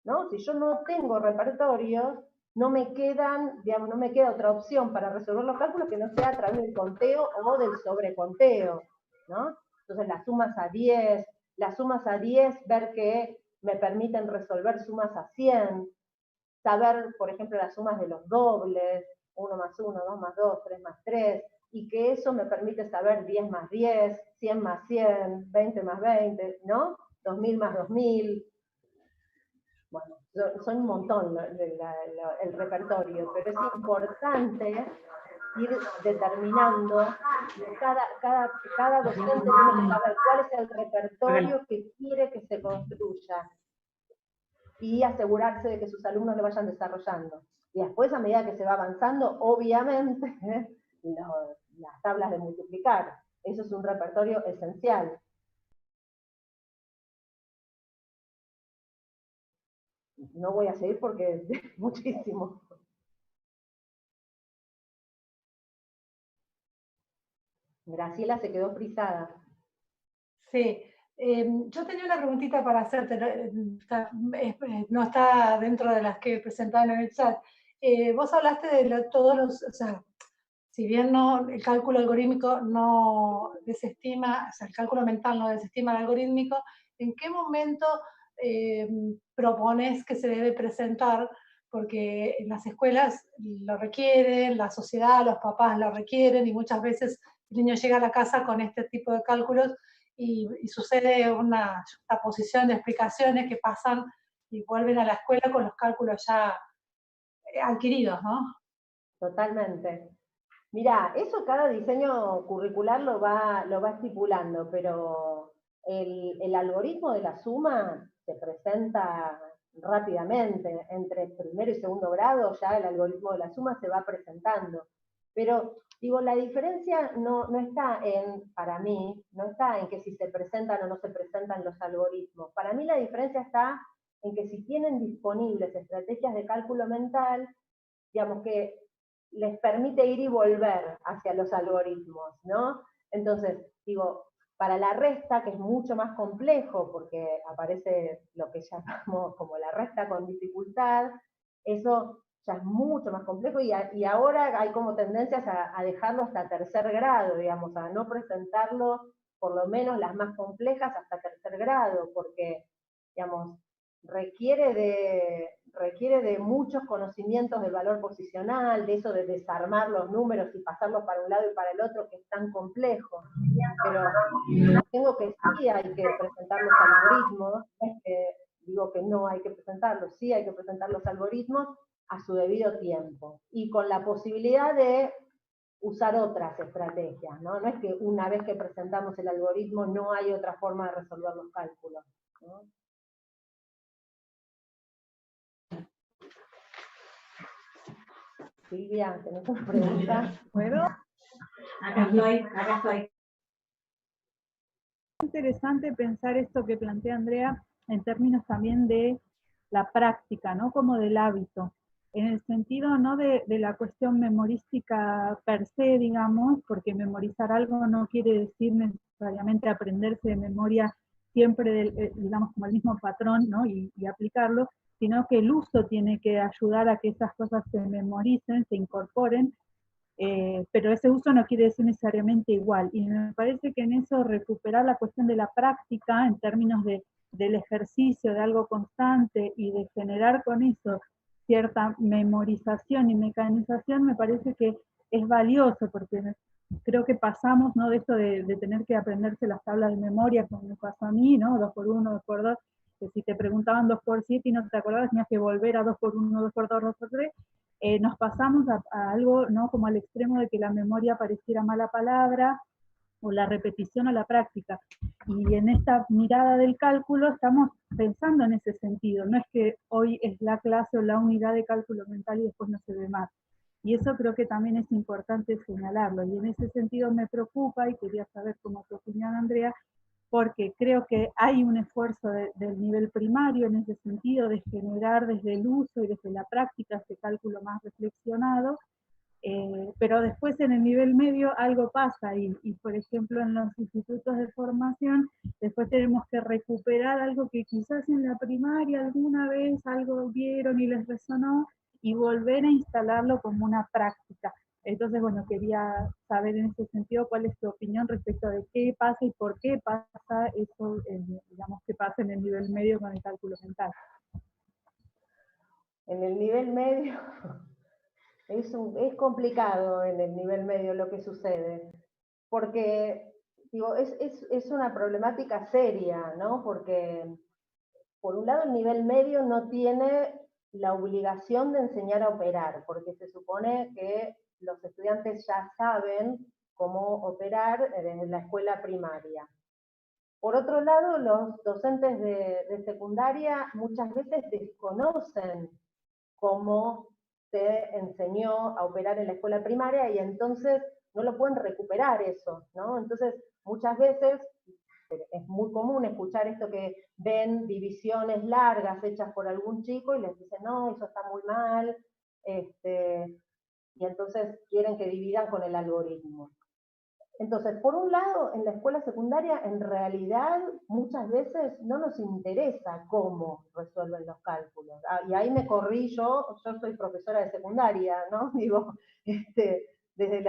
¿no? Si yo no tengo repertorios, no me queda otra opción para resolver los cálculos que no sea a través del conteo o del sobreconteo, ¿no? Entonces las sumas a 10, ver que me permiten resolver sumas a 100, saber, por ejemplo, las sumas de los dobles, 1 más 1, 2 más 2, 3 más 3, y que eso me permite saber 10 más 10, 100 más 100, 20 más 20, ¿no? 2000 más 2000, bueno, son un montón el repertorio, pero es importante ir determinando, cada docente tiene que saber cuál es el repertorio que quiere que se construya y asegurarse de que sus alumnos lo vayan desarrollando. Y después, a medida que se va avanzando, obviamente, las tablas de multiplicar, eso es un repertorio esencial. No voy a seguir porque es muchísimo. Graciela se quedó frisada. Sí, yo tenía una preguntita para hacerte, no está dentro de las que presentaban en el chat. Vos hablaste de todos los, o sea, si bien el cálculo algorítmico no desestima, o sea, el cálculo mental no desestima el algorítmico, ¿en qué momento propones que se debe presentar? Porque en las escuelas lo requieren, la sociedad, los papás lo requieren, y muchas veces el niño llega a la casa con este tipo de cálculos y sucede una posición de explicaciones que pasan y vuelven a la escuela con los cálculos ya adquiridos, ¿no? Totalmente. Mirá, eso cada diseño curricular lo va estipulando, pero el algoritmo de la suma se presenta rápidamente. Entre primero y segundo grado ya el algoritmo de la suma se va presentando. Pero, digo, la diferencia no está para mí, no está en que si se presentan o no se presentan los algoritmos. Para mí la diferencia está en que si tienen disponibles estrategias de cálculo mental, digamos que les permite ir y volver hacia los algoritmos, ¿no? Entonces, digo, para la resta, que es mucho más complejo, porque aparece lo que llamamos como la resta con dificultad, eso ya es mucho más complejo, y ahora hay como tendencias a dejarlo hasta tercer grado, digamos, a no presentarlo, por lo menos las más complejas, hasta tercer grado, porque, digamos, requiere de muchos conocimientos del valor posicional, de eso de desarmar los números y pasarlos para un lado y para el otro, que es tan complejo. Pero tengo que sí hay que presentar los algoritmos, digo que no hay que presentarlos, sí hay que presentar los algoritmos, a su debido tiempo y con la posibilidad de usar otras estrategias, ¿no? No es que una vez que presentamos el algoritmo no hay otra forma de resolver los cálculos, ¿no? Silvia, ¿tenés una pregunta? ¿Puedo? Acá estoy. Es interesante pensar esto que plantea Andrea en términos también de la práctica, ¿no? Como del hábito, en el sentido no de la cuestión memorística per se, digamos, porque memorizar algo no quiere decir necesariamente aprenderse de memoria siempre, digamos, como el mismo patrón, ¿no? Y aplicarlo, sino que el uso tiene que ayudar a que esas cosas se memoricen, se incorporen, pero ese uso no quiere decir necesariamente igual. Y me parece que en eso recuperar la cuestión de la práctica en términos del ejercicio de algo constante y de generar con eso cierta memorización y mecanización, me parece que es valioso, porque creo que pasamos, ¿no?, de esto de tener que aprenderse las tablas de memoria, como me pasó a mí, ¿no? 2x1, 2x2, que si te preguntaban 2x7 y no te acordabas, tenías que volver a 2x1, 2x2, 2x3. Nos pasamos a algo, ¿no?, como al extremo de que la memoria pareciera mala palabra, o la repetición o la práctica. Y en esta mirada del cálculo estamos pensando en ese sentido. No es que hoy es la clase o la unidad de cálculo mental y después no se ve más. Y eso creo que también es importante señalarlo. Y en ese sentido me preocupa, y quería saber cómo tu opinión, Andrea, porque creo que hay un esfuerzo del nivel primario en ese sentido de generar desde el uso y desde la práctica este cálculo más reflexionado, pero después en el nivel medio algo pasa y por ejemplo en los institutos de formación después tenemos que recuperar algo que quizás en la primaria alguna vez algo vieron y les resonó y volver a instalarlo como una práctica. Entonces, bueno, quería saber en ese sentido cuál es tu opinión respecto de qué pasa y por qué pasa eso, digamos, que pasa en el nivel medio con el cálculo mental. En el nivel medio es complicado en el nivel medio lo que sucede, porque digo, es una problemática seria, ¿no? Porque por un lado el nivel medio no tiene la obligación de enseñar a operar, porque se supone que los estudiantes ya saben cómo operar desde la escuela primaria. Por otro lado, los docentes de secundaria muchas veces desconocen cómo se enseñó a operar en la escuela primaria y entonces no lo pueden recuperar eso, ¿no? Entonces, muchas veces es muy común escuchar esto que ven divisiones largas hechas por algún chico y les dicen, no, eso está muy mal, y entonces quieren que dividan con el algoritmo. Entonces, por un lado, en la escuela secundaria, en realidad, muchas veces no nos interesa cómo resuelven los cálculos. Y ahí me corrí yo soy profesora de secundaria, ¿no? Digo, desde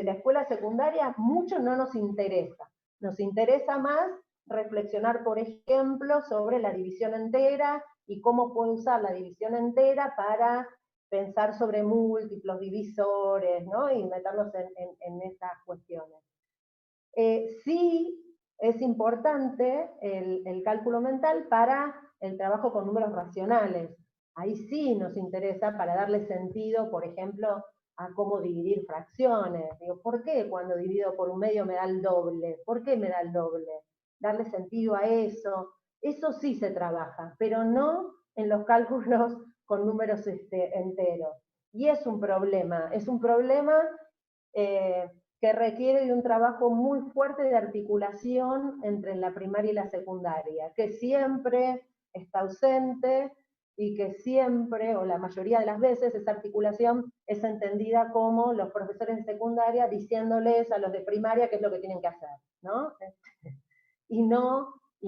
la escuela secundaria, mucho no nos interesa. Nos interesa más reflexionar, por ejemplo, sobre la división entera y cómo puedo usar la división entera para pensar sobre múltiplos divisores, ¿no? Y meternos en estas cuestiones. Sí es importante el cálculo mental para el trabajo con números racionales. Ahí sí nos interesa para darle sentido, por ejemplo, a cómo dividir fracciones. Digo, ¿por qué cuando divido por un medio me da el doble? ¿Por qué me da el doble? Darle sentido a eso. Eso sí se trabaja, pero no en los cálculos con números enteros. Y es un problema que requiere de un trabajo muy fuerte de articulación entre la primaria y la secundaria, que siempre está ausente y que siempre, o la mayoría de las veces, esa articulación es entendida como los profesores de secundaria diciéndoles a los de primaria qué es lo que tienen que hacer, ¿no? Y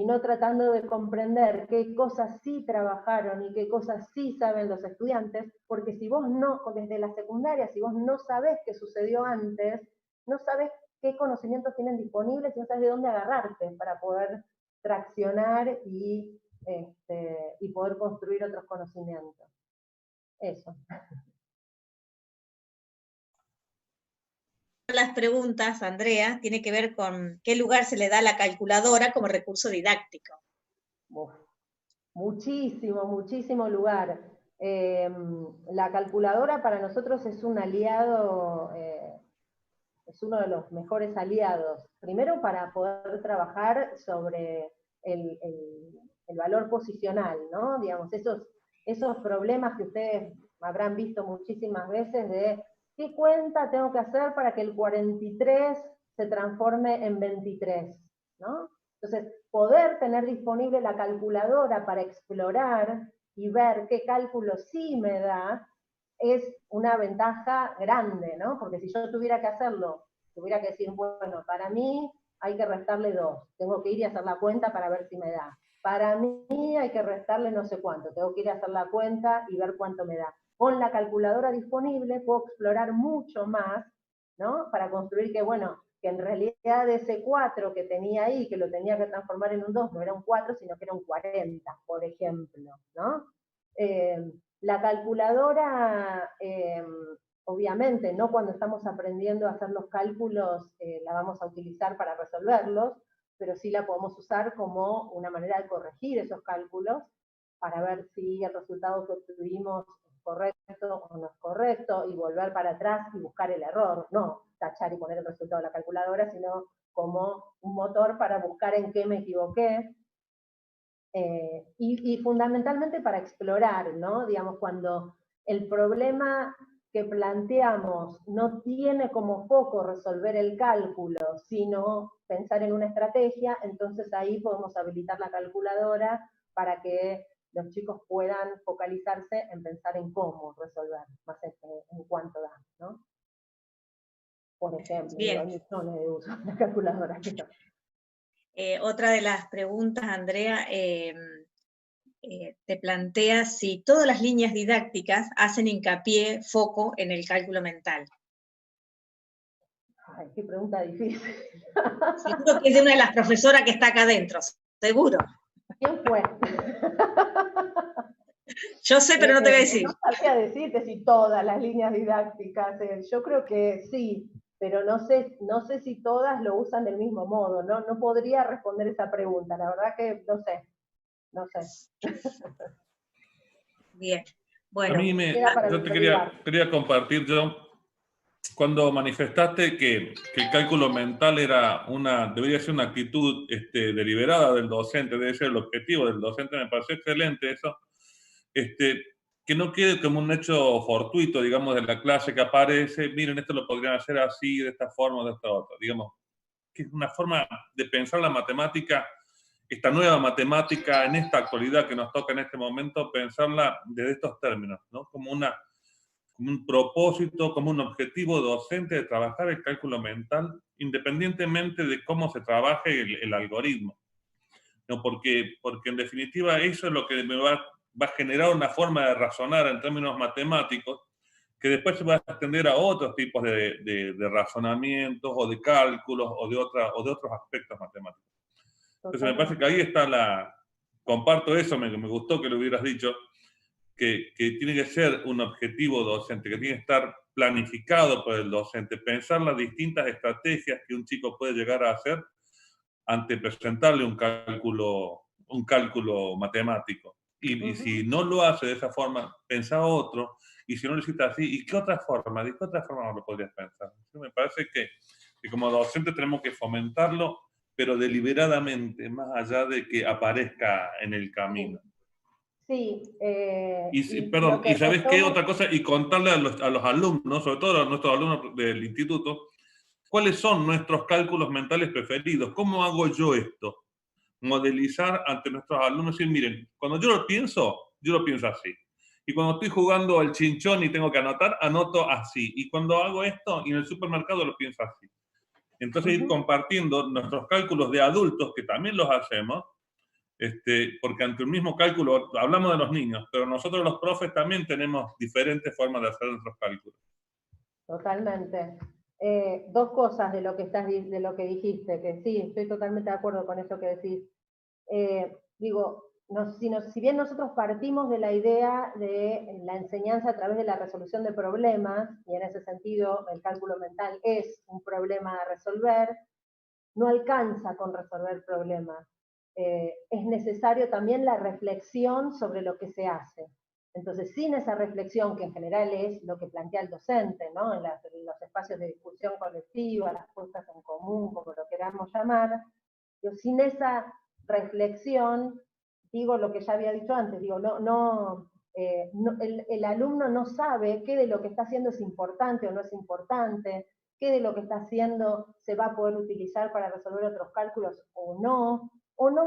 no tratando de comprender qué cosas sí trabajaron y qué cosas sí saben los estudiantes, porque si vos no, desde la secundaria, si vos no sabés qué sucedió antes, no sabes qué conocimientos tienen disponibles y no sabes de dónde agarrarte para poder traccionar y poder construir otros conocimientos. Eso. Las preguntas, Andrea, tiene que ver con qué lugar se le da a la calculadora como recurso didáctico. Uf, muchísimo lugar. La calculadora para nosotros es un aliado, es uno de los mejores aliados. Primero para poder trabajar sobre el valor posicional, ¿no? Digamos, esos problemas que ustedes habrán visto muchísimas veces de qué cuenta tengo que hacer para que el 43 se transforme en 23, ¿no? Entonces, poder tener disponible la calculadora para explorar y ver qué cálculo sí me da, es una ventaja grande, ¿no? Porque si yo tuviera que hacerlo, tuviera que decir, bueno, para mí hay que restarle 2, tengo que ir y hacer la cuenta para ver si me da. Para mí hay que restarle no sé cuánto, tengo que ir a hacer la cuenta y ver cuánto me da. Con la calculadora disponible puedo explorar mucho más, ¿no? Para construir que, bueno, que en realidad ese 4 que tenía ahí, que lo tenía que transformar en un 2, no era un 4, sino que era un 40, por ejemplo, ¿no? La calculadora, obviamente, no cuando estamos aprendiendo a hacer los cálculos la vamos a utilizar para resolverlos, pero sí la podemos usar como una manera de corregir esos cálculos para ver si el resultado que obtuvimos es correcto o no es correcto, y volver para atrás y buscar el error, no tachar y poner el resultado de la calculadora, sino como un motor para buscar en qué me equivoqué, y fundamentalmente para explorar, ¿no? Digamos, cuando el problema que planteamos no tiene como foco resolver el cálculo, sino pensar en una estrategia, entonces ahí podemos habilitar la calculadora para que los chicos puedan focalizarse en pensar en cómo resolver, más en cuánto da, ¿no? Por ejemplo, hay millones de usos de la calculadora. Otra de las preguntas, Andrea, te plantea si todas las líneas didácticas hacen hincapié, foco en el cálculo mental. Ay, qué pregunta difícil. Seguro que es de una de las profesoras que está acá adentro, seguro. ¿Quién fue? Yo sé, pero no te voy a decir. No sabía decirte si todas las líneas didácticas, yo creo que sí, pero no sé si todas lo usan del mismo modo, no podría responder esa pregunta, la verdad que no sé. Bien, bueno. A mí yo te quería compartir, cuando manifestaste que el cálculo mental debería ser una actitud deliberada del docente, debe ser el objetivo del docente, me pareció excelente eso, que no quede como un hecho fortuito, digamos, de la clase que aparece, miren, esto lo podrían hacer así, de esta forma, de esta otra, digamos, que es una forma de pensar la matemática, esta nueva matemática en esta actualidad que nos toca en este momento, pensarla desde estos términos, ¿no? Como un propósito, como un objetivo docente de trabajar el cálculo mental, independientemente de cómo se trabaje el algoritmo. ¿No? Porque en definitiva eso es lo que me va a generar una forma de razonar en términos matemáticos que después se va a extender a otros tipos de razonamientos o de cálculos o de otros aspectos matemáticos. Entonces me parece que ahí está comparto eso, me gustó que lo hubieras dicho, que tiene que ser un objetivo docente, que tiene que estar planificado por el docente, pensar las distintas estrategias que un chico puede llegar a hacer ante presentarle un cálculo matemático. Y si no lo hace de esa forma, pensa otro, y si no lo hiciste así, ¿y qué otra forma? ¿De qué otra forma lo podrías pensar? Me parece que como docente tenemos que fomentarlo, pero deliberadamente, más allá de que aparezca en el camino. Sí. Y ¿sabes qué? Otra cosa, y contarle a los alumnos, sobre todo a nuestros alumnos del instituto, cuáles son nuestros cálculos mentales preferidos. ¿Cómo hago yo esto? Modelizar ante nuestros alumnos y decir, miren, cuando yo lo pienso así. Y cuando estoy jugando al chinchón y tengo que anotar, anoto así. Y cuando hago esto, y en el supermercado lo pienso así. Entonces ir compartiendo nuestros cálculos de adultos, que también los hacemos, porque ante el mismo cálculo, hablamos de los niños, pero nosotros los profes también tenemos diferentes formas de hacer nuestros cálculos. Totalmente. Dos cosas de lo que dijiste, que sí, estoy totalmente de acuerdo con eso que decís. Si bien nosotros partimos de la idea de la enseñanza a través de la resolución de problemas, y en ese sentido el cálculo mental es un problema a resolver, no alcanza con resolver problemas. Es necesario también la reflexión sobre lo que se hace. Entonces, sin esa reflexión, que en general es lo que plantea el docente, ¿no? En los espacios de discusión colectiva, las puestas en común, como lo queramos llamar, sin esa reflexión, digo lo que ya había dicho antes, digo, el alumno no sabe qué de lo que está haciendo es importante o no es importante, qué de lo que está haciendo se va a poder utilizar para resolver otros cálculos o no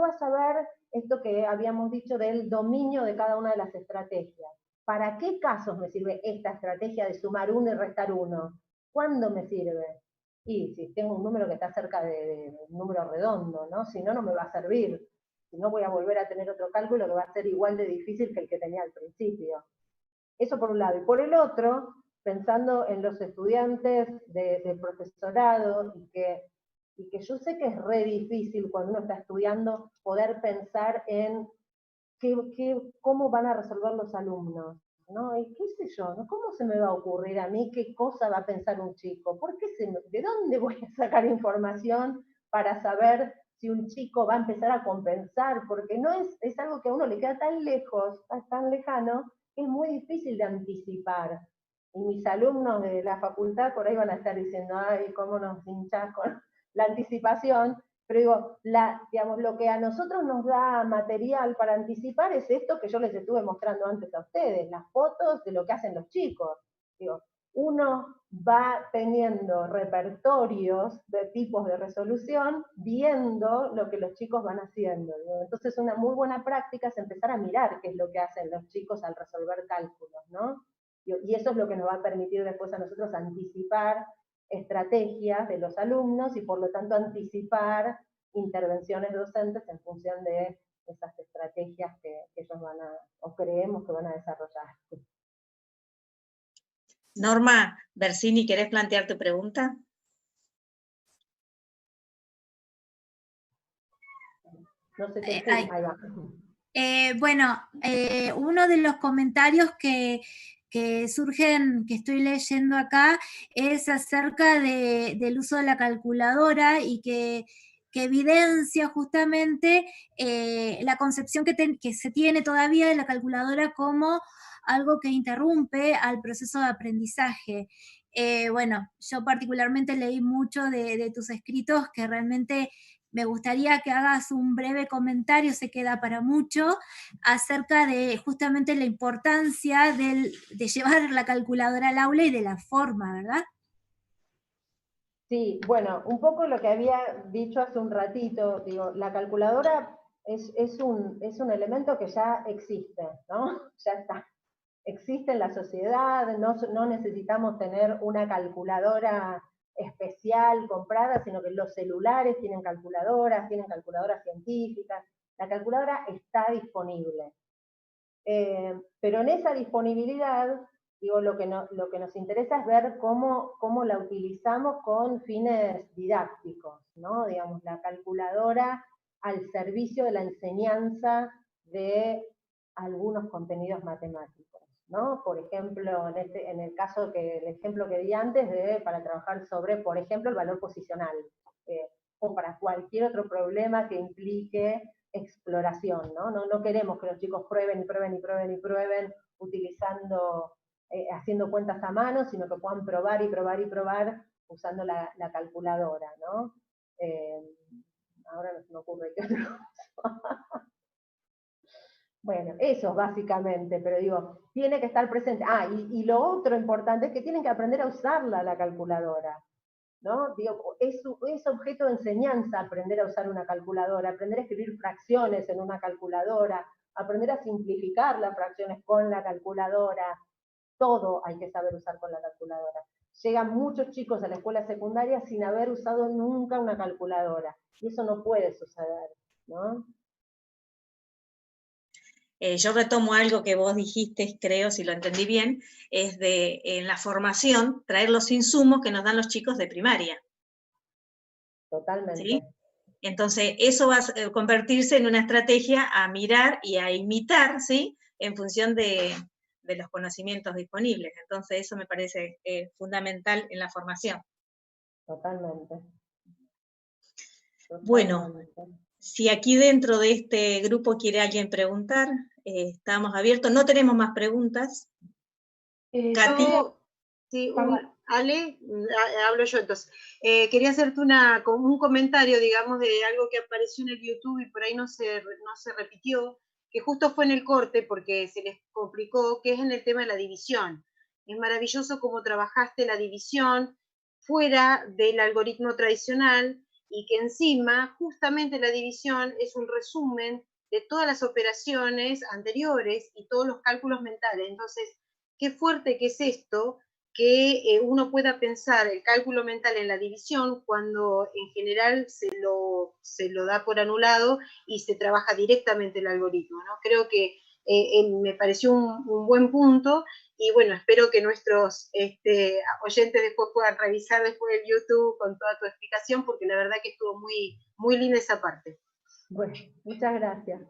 va a saber esto que habíamos dicho del dominio de cada una de las estrategias. ¿Para qué casos me sirve esta estrategia de sumar 1 y restar 1? ¿Cuándo me sirve? Y si tengo un número que está cerca de un número redondo, ¿no? Si no, no me va a servir. Si no, voy a volver a tener otro cálculo que va a ser igual de difícil que el que tenía al principio. Eso por un lado. Y por el otro, pensando en los estudiantes del profesorado, y que yo sé que es re difícil cuando uno está estudiando poder pensar en cómo van a resolver los alumnos, ¿no? Y qué sé yo, ¿no? ¿Cómo se me va a ocurrir a mí qué cosa va a pensar un chico? ¿De dónde voy a sacar información para saber si un chico va a empezar a compensar? Porque no es algo que a uno le queda tan lejos, tan lejano, que es muy difícil de anticipar. Y mis alumnos de la facultad por ahí van a estar diciendo, ay, cómo nos hinchás con la anticipación. Pero digo, digamos, lo que a nosotros nos da material para anticipar es esto que yo les estuve mostrando antes a ustedes, las fotos de lo que hacen los chicos. Digo, uno va teniendo repertorios de tipos de resolución viendo lo que los chicos van haciendo. Entonces una muy buena práctica es empezar a mirar qué es lo que hacen los chicos al resolver cálculos, ¿no? Y eso es lo que nos va a permitir después a nosotros anticipar estrategias de los alumnos y por lo tanto anticipar intervenciones docentes en función de esas estrategias que ellos van a, o creemos que van a desarrollar. Norma Bersini, ¿querés plantear tu pregunta? No sé si ahí va. Bueno, uno de los comentarios que surgen, que estoy leyendo acá, es acerca del uso de la calculadora y que evidencia justamente la concepción que se tiene todavía de la calculadora como algo que interrumpe al proceso de aprendizaje. Bueno, yo particularmente leí mucho de tus escritos que realmente me gustaría que hagas un breve comentario, se queda para mucho, acerca de justamente la importancia de llevar la calculadora al aula y de la forma, ¿verdad? Sí, bueno, un poco lo que había dicho hace un ratito, digo, la calculadora es un elemento que ya existe, ¿no? Ya está. Existe en la sociedad, no necesitamos tener una calculadora especial comprada, sino que los celulares tienen calculadoras científicas, la calculadora está disponible. Pero en esa disponibilidad, digo, lo que nos interesa es ver cómo la utilizamos con fines didácticos, ¿no? Digamos, la calculadora al servicio de la enseñanza de algunos contenidos matemáticos, ¿no? Por ejemplo, en el ejemplo que di antes, para trabajar sobre, por ejemplo, el valor posicional, o para cualquier otro problema que implique exploración, ¿no? No queremos que los chicos prueben utilizando, haciendo cuentas a mano, sino que puedan probar y probar usando la calculadora, ¿no? Ahora no se me ocurre qué otra cosa. Bueno, eso básicamente, pero digo, tiene que estar presente. Y lo otro importante es que tienen que aprender a usarla la calculadora, ¿no? Digo, es objeto de enseñanza aprender a usar una calculadora, aprender a escribir fracciones en una calculadora, aprender a simplificar las fracciones con la calculadora. Todo hay que saber usar con la calculadora. Llegan muchos chicos a la escuela secundaria sin haber usado nunca una calculadora, y eso no puede suceder, ¿no? Yo retomo algo que vos dijiste, creo, si lo entendí bien, es en la formación, traer los insumos que nos dan los chicos de primaria. Totalmente. ¿Sí? Entonces, eso va a convertirse en una estrategia a mirar y a imitar, ¿sí? En función de los conocimientos disponibles. Entonces, eso me parece fundamental en la formación. Totalmente. Bueno, si aquí dentro de este grupo quiere alguien preguntar, Estamos abiertos, no tenemos más preguntas. Katy. Sí, Ale, hablo yo entonces. Quería hacerte un comentario, digamos, de algo que apareció en el YouTube y por ahí no se repitió, que justo fue en el corte porque se les complicó, que es en el tema de la división. Es maravilloso cómo trabajaste la división fuera del algoritmo tradicional y que encima justamente la división es un resumen de todas las operaciones anteriores y todos los cálculos mentales. Entonces, qué fuerte que es esto, que uno pueda pensar el cálculo mental en la división cuando en general se lo da por anulado y se trabaja directamente el algoritmo, ¿no? Creo que me pareció un buen punto y bueno, espero que nuestros oyentes después puedan revisar después el YouTube con toda tu explicación porque la verdad que estuvo muy, muy linda esa parte. Bueno, muchas gracias.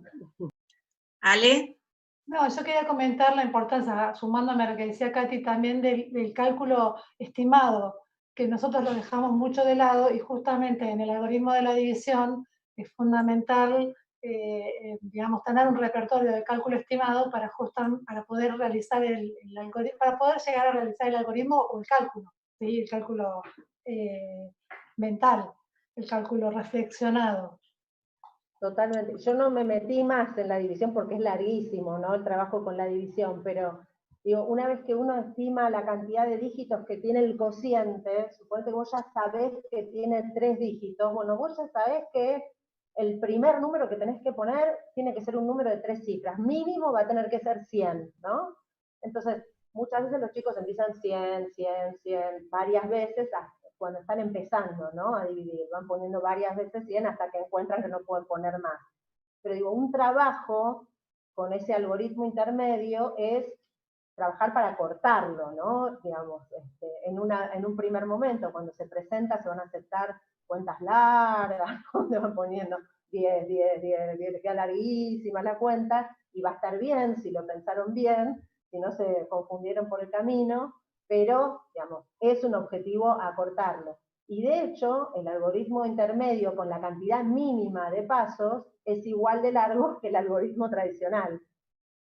Ale. No, yo quería comentar la importancia, sumándome a lo que decía Katy, también del cálculo estimado, que nosotros lo dejamos mucho de lado y justamente en el algoritmo de la división es fundamental, digamos, tener un repertorio de cálculo estimado para poder realizar para poder llegar a realizar el algoritmo o el cálculo, ¿sí? El cálculo mental, el cálculo reflexionado. Totalmente. Yo no me metí más en la división porque es larguísimo, ¿no? El trabajo con la división, pero digo, una vez que uno estima la cantidad de dígitos que tiene el cociente, suponete que vos ya sabés que tiene 3 dígitos, bueno, vos ya sabés que el primer número que tenés que poner tiene que ser un número de 3 cifras, mínimo va a tener que ser 100, ¿no? Entonces, muchas veces los chicos empiezan 100, 100, 100, varias veces, cuando están empezando, ¿no? A dividir, van poniendo varias veces 100 hasta que encuentran que no pueden poner más. Pero digo, un trabajo con ese algoritmo intermedio es trabajar para cortarlo, ¿no? Digamos, en un primer momento, cuando se presenta, se van a aceptar cuentas largas, donde van poniendo 10, 10, 10, 10, queda larguísima la cuenta, y va a estar bien si lo pensaron bien, si no se confundieron por el camino, pero, digamos, es un objetivo acortarlo. Y de hecho, el algoritmo intermedio con la cantidad mínima de pasos es igual de largo que el algoritmo tradicional,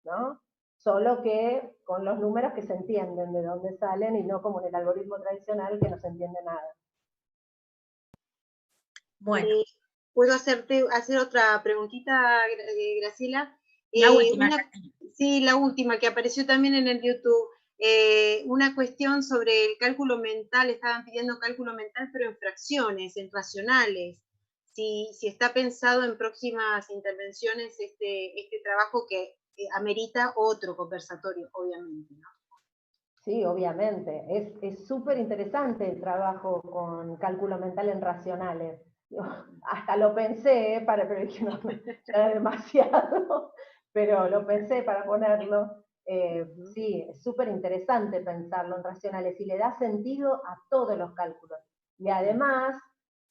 ¿no? Solo que con los números que se entienden de dónde salen y no como en el algoritmo tradicional que no se entiende nada. Bueno. ¿Puedo hacer otra preguntita, Graciela? La última. Sí, la última, que apareció también en el YouTube. Una cuestión sobre el cálculo mental, estaban pidiendo cálculo mental, pero en fracciones, en racionales. Si está pensado en próximas intervenciones este trabajo que amerita otro conversatorio, obviamente, ¿no? Sí, obviamente. Es súper interesante el trabajo con cálculo mental en racionales. Hasta lo pensé, pero dije, no, era demasiado, pero lo pensé para ponerlo. Sí, es súper interesante pensarlo en racionales y le da sentido a todos los cálculos. Y además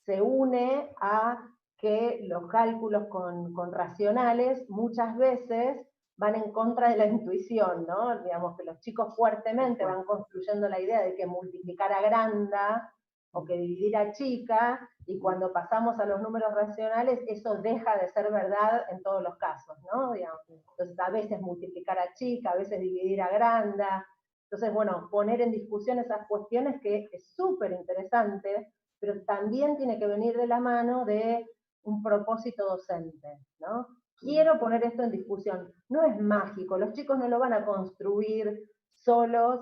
se une a que los cálculos con racionales muchas veces van en contra de la intuición, ¿no? Digamos que los chicos fuertemente van construyendo la idea de que multiplicar agranda o que dividir achica, y cuando pasamos a los números racionales, eso deja de ser verdad en todos los casos, ¿no? Digamos, entonces, a veces multiplicar achica, a veces dividir agranda. Entonces, bueno, poner en discusión esas cuestiones que es súper interesante, pero también tiene que venir de la mano de un propósito docente, ¿no? Quiero poner esto en discusión. No es mágico, los chicos no lo van a construir solos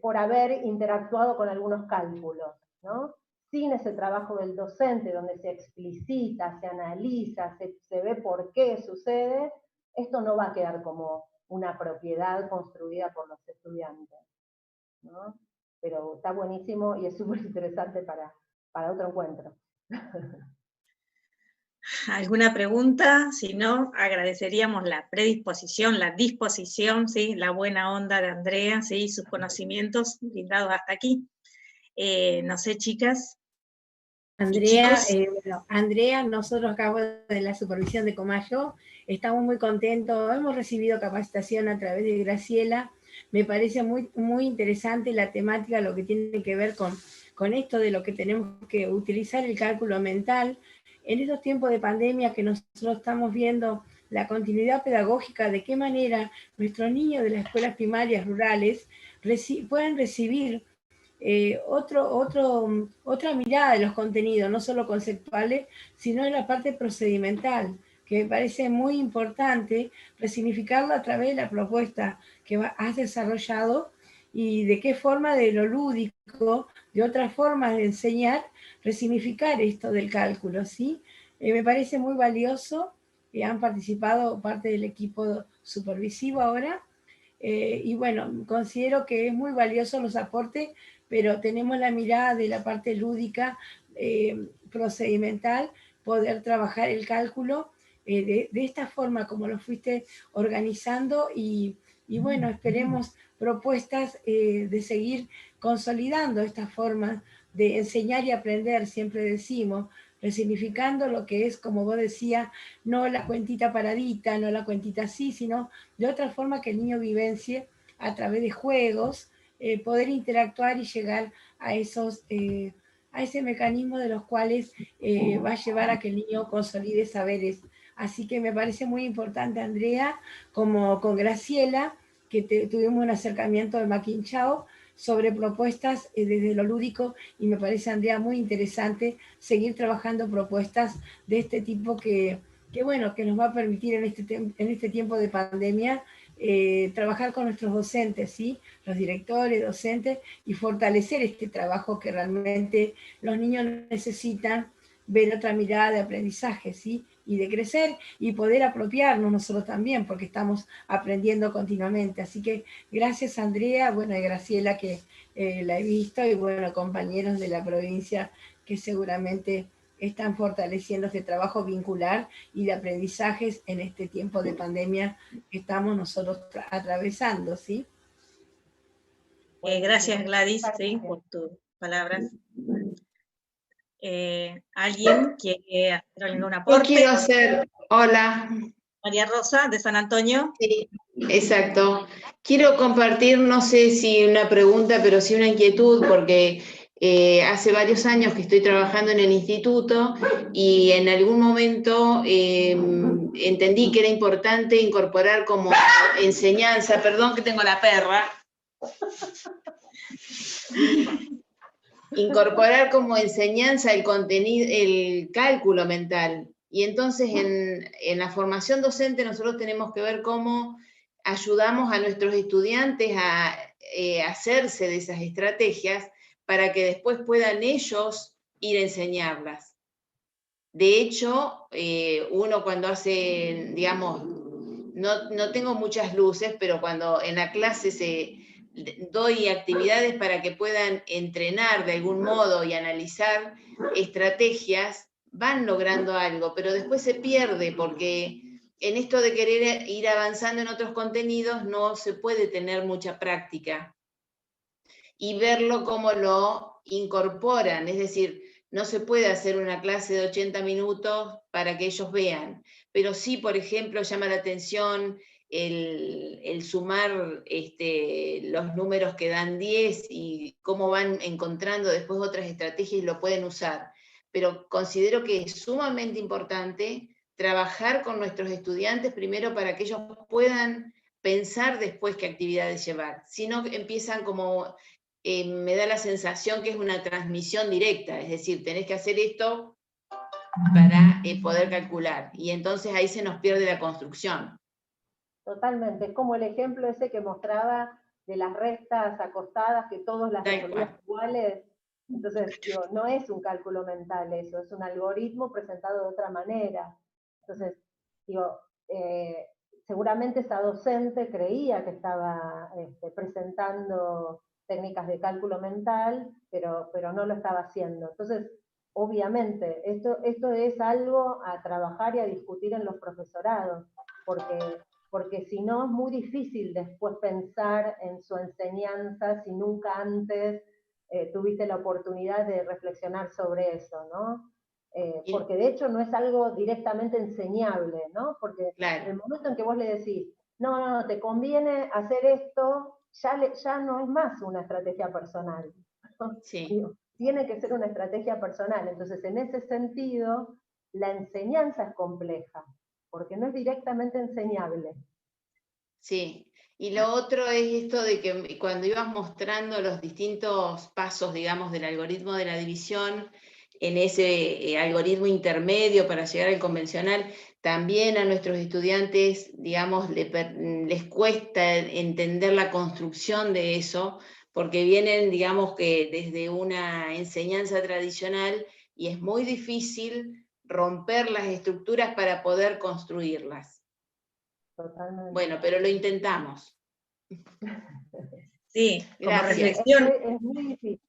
por haber interactuado con algunos cálculos, ¿no? Sin ese trabajo del docente, donde se explicita, se analiza, se ve por qué sucede, esto no va a quedar como una propiedad construida por los estudiantes, ¿no? Pero está buenísimo y es súper interesante para otro encuentro. ¿Alguna pregunta? Si no, agradeceríamos la predisposición, la disposición, ¿sí? La buena onda de Andrea, ¿sí? Sus conocimientos brindados hasta aquí. No sé, chicas. Andrea, bueno, Andrea, nosotros acá de la supervisión de Comayo, estamos muy contentos, hemos recibido capacitación a través de Graciela, me parece muy, muy interesante la temática, lo que tiene que ver con esto de lo que tenemos que utilizar el cálculo mental. En estos tiempos de pandemia que nosotros estamos viendo la continuidad pedagógica, de qué manera nuestros niños de las escuelas primarias rurales pueden recibir otra mirada de los contenidos, no solo conceptuales, sino en la parte procedimental, que me parece muy importante resignificarlo a través de la propuesta que has desarrollado y de qué forma de lo lúdico, de otras formas de enseñar, resignificar esto del cálculo, ¿sí? Me parece muy valioso, han participado parte del equipo supervisivo ahora, y bueno, considero que es muy valioso los aportes, pero tenemos la mirada de la parte lúdica, procedimental, poder trabajar el cálculo de esta forma como lo fuiste organizando y bueno, esperemos propuestas de seguir consolidando esta forma de enseñar y aprender, siempre decimos, resignificando lo que es, como vos decías, no la cuentita paradita, no la cuentita así, sino de otra forma que el niño vivencie a través de juegos, poder interactuar y llegar a a ese mecanismo de los cuales va a llevar a que el niño consolide saberes. Así que me parece muy importante, Andrea, como con Graciela, que tuvimos un acercamiento de Maquinchao sobre propuestas desde lo lúdico, y me parece, Andrea, muy interesante seguir trabajando propuestas de este tipo que bueno, que nos va a permitir en este tiempo de pandemia trabajar con nuestros docentes, ¿sí? Los directores, docentes, y fortalecer este trabajo que realmente los niños necesitan, ver otra mirada de aprendizaje, ¿sí? Y de crecer y poder apropiarnos nosotros también, porque estamos aprendiendo continuamente. Así que gracias, Andrea, bueno, y Graciela, que la he visto, y bueno, compañeros de la provincia que seguramente están fortaleciendo este trabajo vincular y de aprendizajes en este tiempo de pandemia que estamos nosotros atravesando, ¿sí? Gracias, Gladys, sí, por tus palabras. ¿Alguien quiere hacer algún aporte? Yo quiero hacer, hola. María Rosa, de San Antonio. Sí, exacto. Quiero compartir, no sé si una pregunta, pero sí una inquietud, porque hace varios años que estoy trabajando en el instituto y en algún momento entendí que era importante incorporar como enseñanza, perdón que tengo la perra, incorporar como enseñanza el contenido, el cálculo mental. Y entonces en la formación docente nosotros tenemos que ver cómo ayudamos a nuestros estudiantes a hacerse de esas estrategias para que después puedan ellos ir a enseñarlas. De hecho, uno cuando hace, digamos, no tengo muchas luces, pero cuando en la clase doy actividades para que puedan entrenar de algún modo y analizar estrategias, van logrando algo, pero después se pierde porque en esto de querer ir avanzando en otros contenidos no se puede tener mucha práctica y verlo cómo lo incorporan, es decir, no se puede hacer una clase de 80 minutos para que ellos vean, pero sí, por ejemplo, llama la atención el sumar los números que dan 10 y cómo van encontrando después otras estrategias y lo pueden usar. Pero considero que es sumamente importante trabajar con nuestros estudiantes primero para que ellos puedan pensar después qué actividades llevar. Si no, empiezan como, me da la sensación que es una transmisión directa, es decir, tenés que hacer esto para poder calcular, y entonces ahí se nos pierde la construcción. Totalmente, es como el ejemplo ese que mostraba de las restas acostadas, que todos las resolvían iguales. Entonces, digo, no es un cálculo mental eso, es un algoritmo presentado de otra manera. Entonces, digo, seguramente esa docente creía que estaba presentando técnicas de cálculo mental, pero no lo estaba haciendo. Entonces, obviamente, esto es algo a trabajar y a discutir en los profesorados, porque si no es muy difícil después pensar en su enseñanza si nunca antes tuviste la oportunidad de reflexionar sobre eso, ¿no? Porque de hecho no es algo directamente enseñable, ¿no? Porque en el momento en que vos le decís, no, te conviene hacer esto, ya no es más una estrategia personal. Sí. Digo, tiene que ser una estrategia personal. Entonces, en ese sentido, la enseñanza es compleja, porque no es directamente enseñable. Sí, y lo otro es esto de que cuando ibas mostrando los distintos pasos, digamos, del algoritmo de la división, en ese algoritmo intermedio para llegar al convencional, también a nuestros estudiantes, digamos, les cuesta entender la construcción de eso, porque vienen, digamos, que desde una enseñanza tradicional y es muy difícil romper las estructuras para poder construirlas. Totalmente. Bueno, pero lo intentamos. Sí, como Gracias. reflexión. Es muy difícil.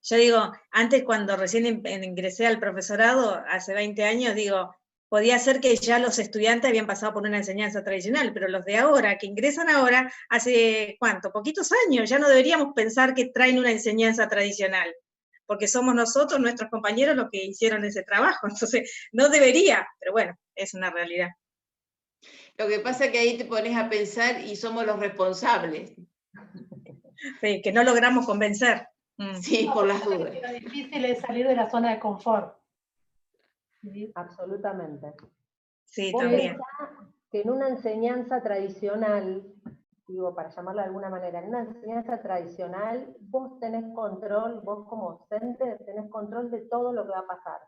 Yo digo, antes cuando recién ingresé al profesorado, hace 20 años, digo, podía ser que ya los estudiantes habían pasado por una enseñanza tradicional, pero los de ahora, que ingresan ahora, hace, ¿cuánto? Poquitos años, ya no deberíamos pensar que traen una enseñanza tradicional, porque somos nosotros, nuestros compañeros, los que hicieron ese trabajo, entonces no debería, pero bueno, es una realidad. Lo que pasa es que ahí te pones a pensar y somos los responsables. Sí, que no logramos convencer. Sí, por las dudas. Lo difícil es salir de la zona de confort. ¿Sí? Absolutamente. Sí, Vos también. pensás que en una enseñanza tradicional, digo, para llamarla de alguna manera, en una enseñanza tradicional, vos tenés control, vos como docente tenés control de todo lo que va a pasar.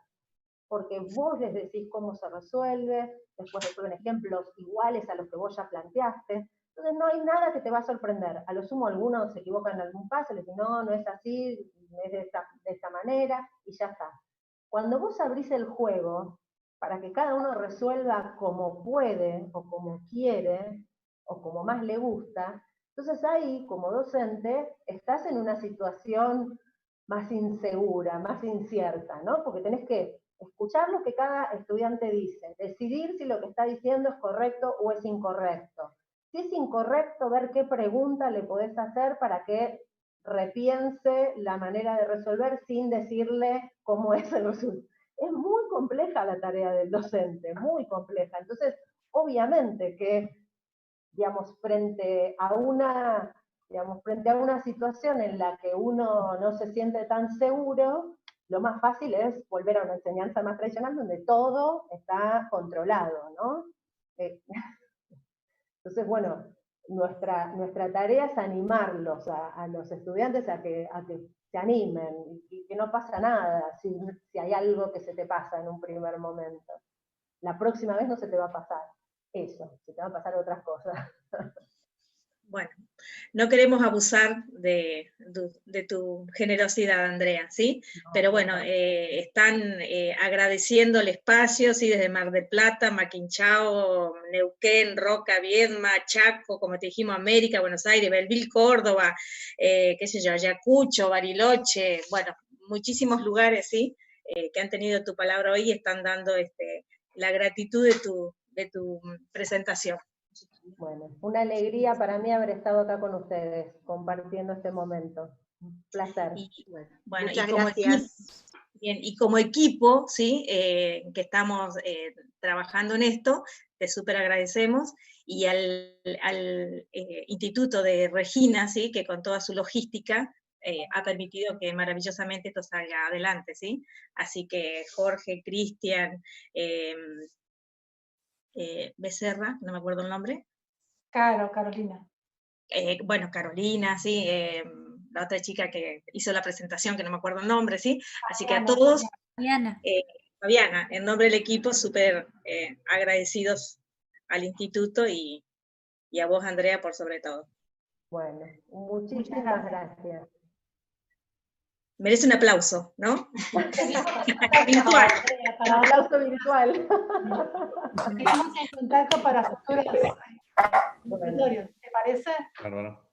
Porque vos les decís cómo se resuelve, después resuelven ejemplos iguales a los que vos ya planteaste. Entonces no hay nada que te va a sorprender. A lo sumo algunos se equivocan en algún paso, les dicen, no, no es así, es de esta manera, y ya está. Cuando vos abrís el juego, para que cada uno resuelva como puede, o como quiere, o como más le gusta, entonces ahí, como docente, estás en una situación más insegura, más incierta, ¿no? Porque tenés que escuchar lo que cada estudiante dice, decidir si lo que está diciendo es correcto o es incorrecto. Si es incorrecto, ver qué pregunta le podés hacer para que repiense la manera de resolver sin decirle cómo es el resultado. Es muy compleja la tarea del docente, muy compleja. Entonces, obviamente que, digamos, frente a una situación en la que uno no se siente tan seguro, lo más fácil es volver a una enseñanza más tradicional donde todo está controlado, ¿no? Entonces, bueno, nuestra tarea es animarlos a los estudiantes a que se animen y que no pasa nada si hay algo que se te pasa en un primer momento. La próxima vez no se te va a pasar eso, se te van a pasar otras cosas. Bueno, no queremos abusar de tu generosidad, Andrea, ¿sí? No, pero bueno, están agradeciendo el espacio, ¿sí? Desde Mar del Plata, Maquinchao, Neuquén, Roca, Viedma, Chaco, como te dijimos, América, Buenos Aires, Belville, Córdoba, qué sé yo, Ayacucho, Bariloche, bueno, muchísimos lugares, ¿sí? Que han tenido tu palabra hoy y están dando la gratitud de tu presentación. Bueno, una alegría para mí haber estado acá con ustedes, compartiendo este momento. Un placer. Bueno, muchas gracias. Y como equipo, ¿sí? Que estamos trabajando en esto, te súper agradecemos, y al Instituto de Regina, ¿sí? Que con toda su logística ha permitido que maravillosamente esto salga adelante, ¿sí? Así que Jorge, Cristian, Becerra, no me acuerdo el nombre. Carolina. Bueno, Carolina, sí, la otra chica que hizo la presentación, que no me acuerdo el nombre, ¿sí? Así que a todos, Fabiana, en nombre del equipo, súper agradecidos al instituto y a vos, Andrea, por sobre todo. Bueno, muchísimas gracias. Merece un aplauso, ¿no? Virtual. Un aplauso virtual. Estamos en contacto para futuros episodios, ¿te parece? Bárbaro.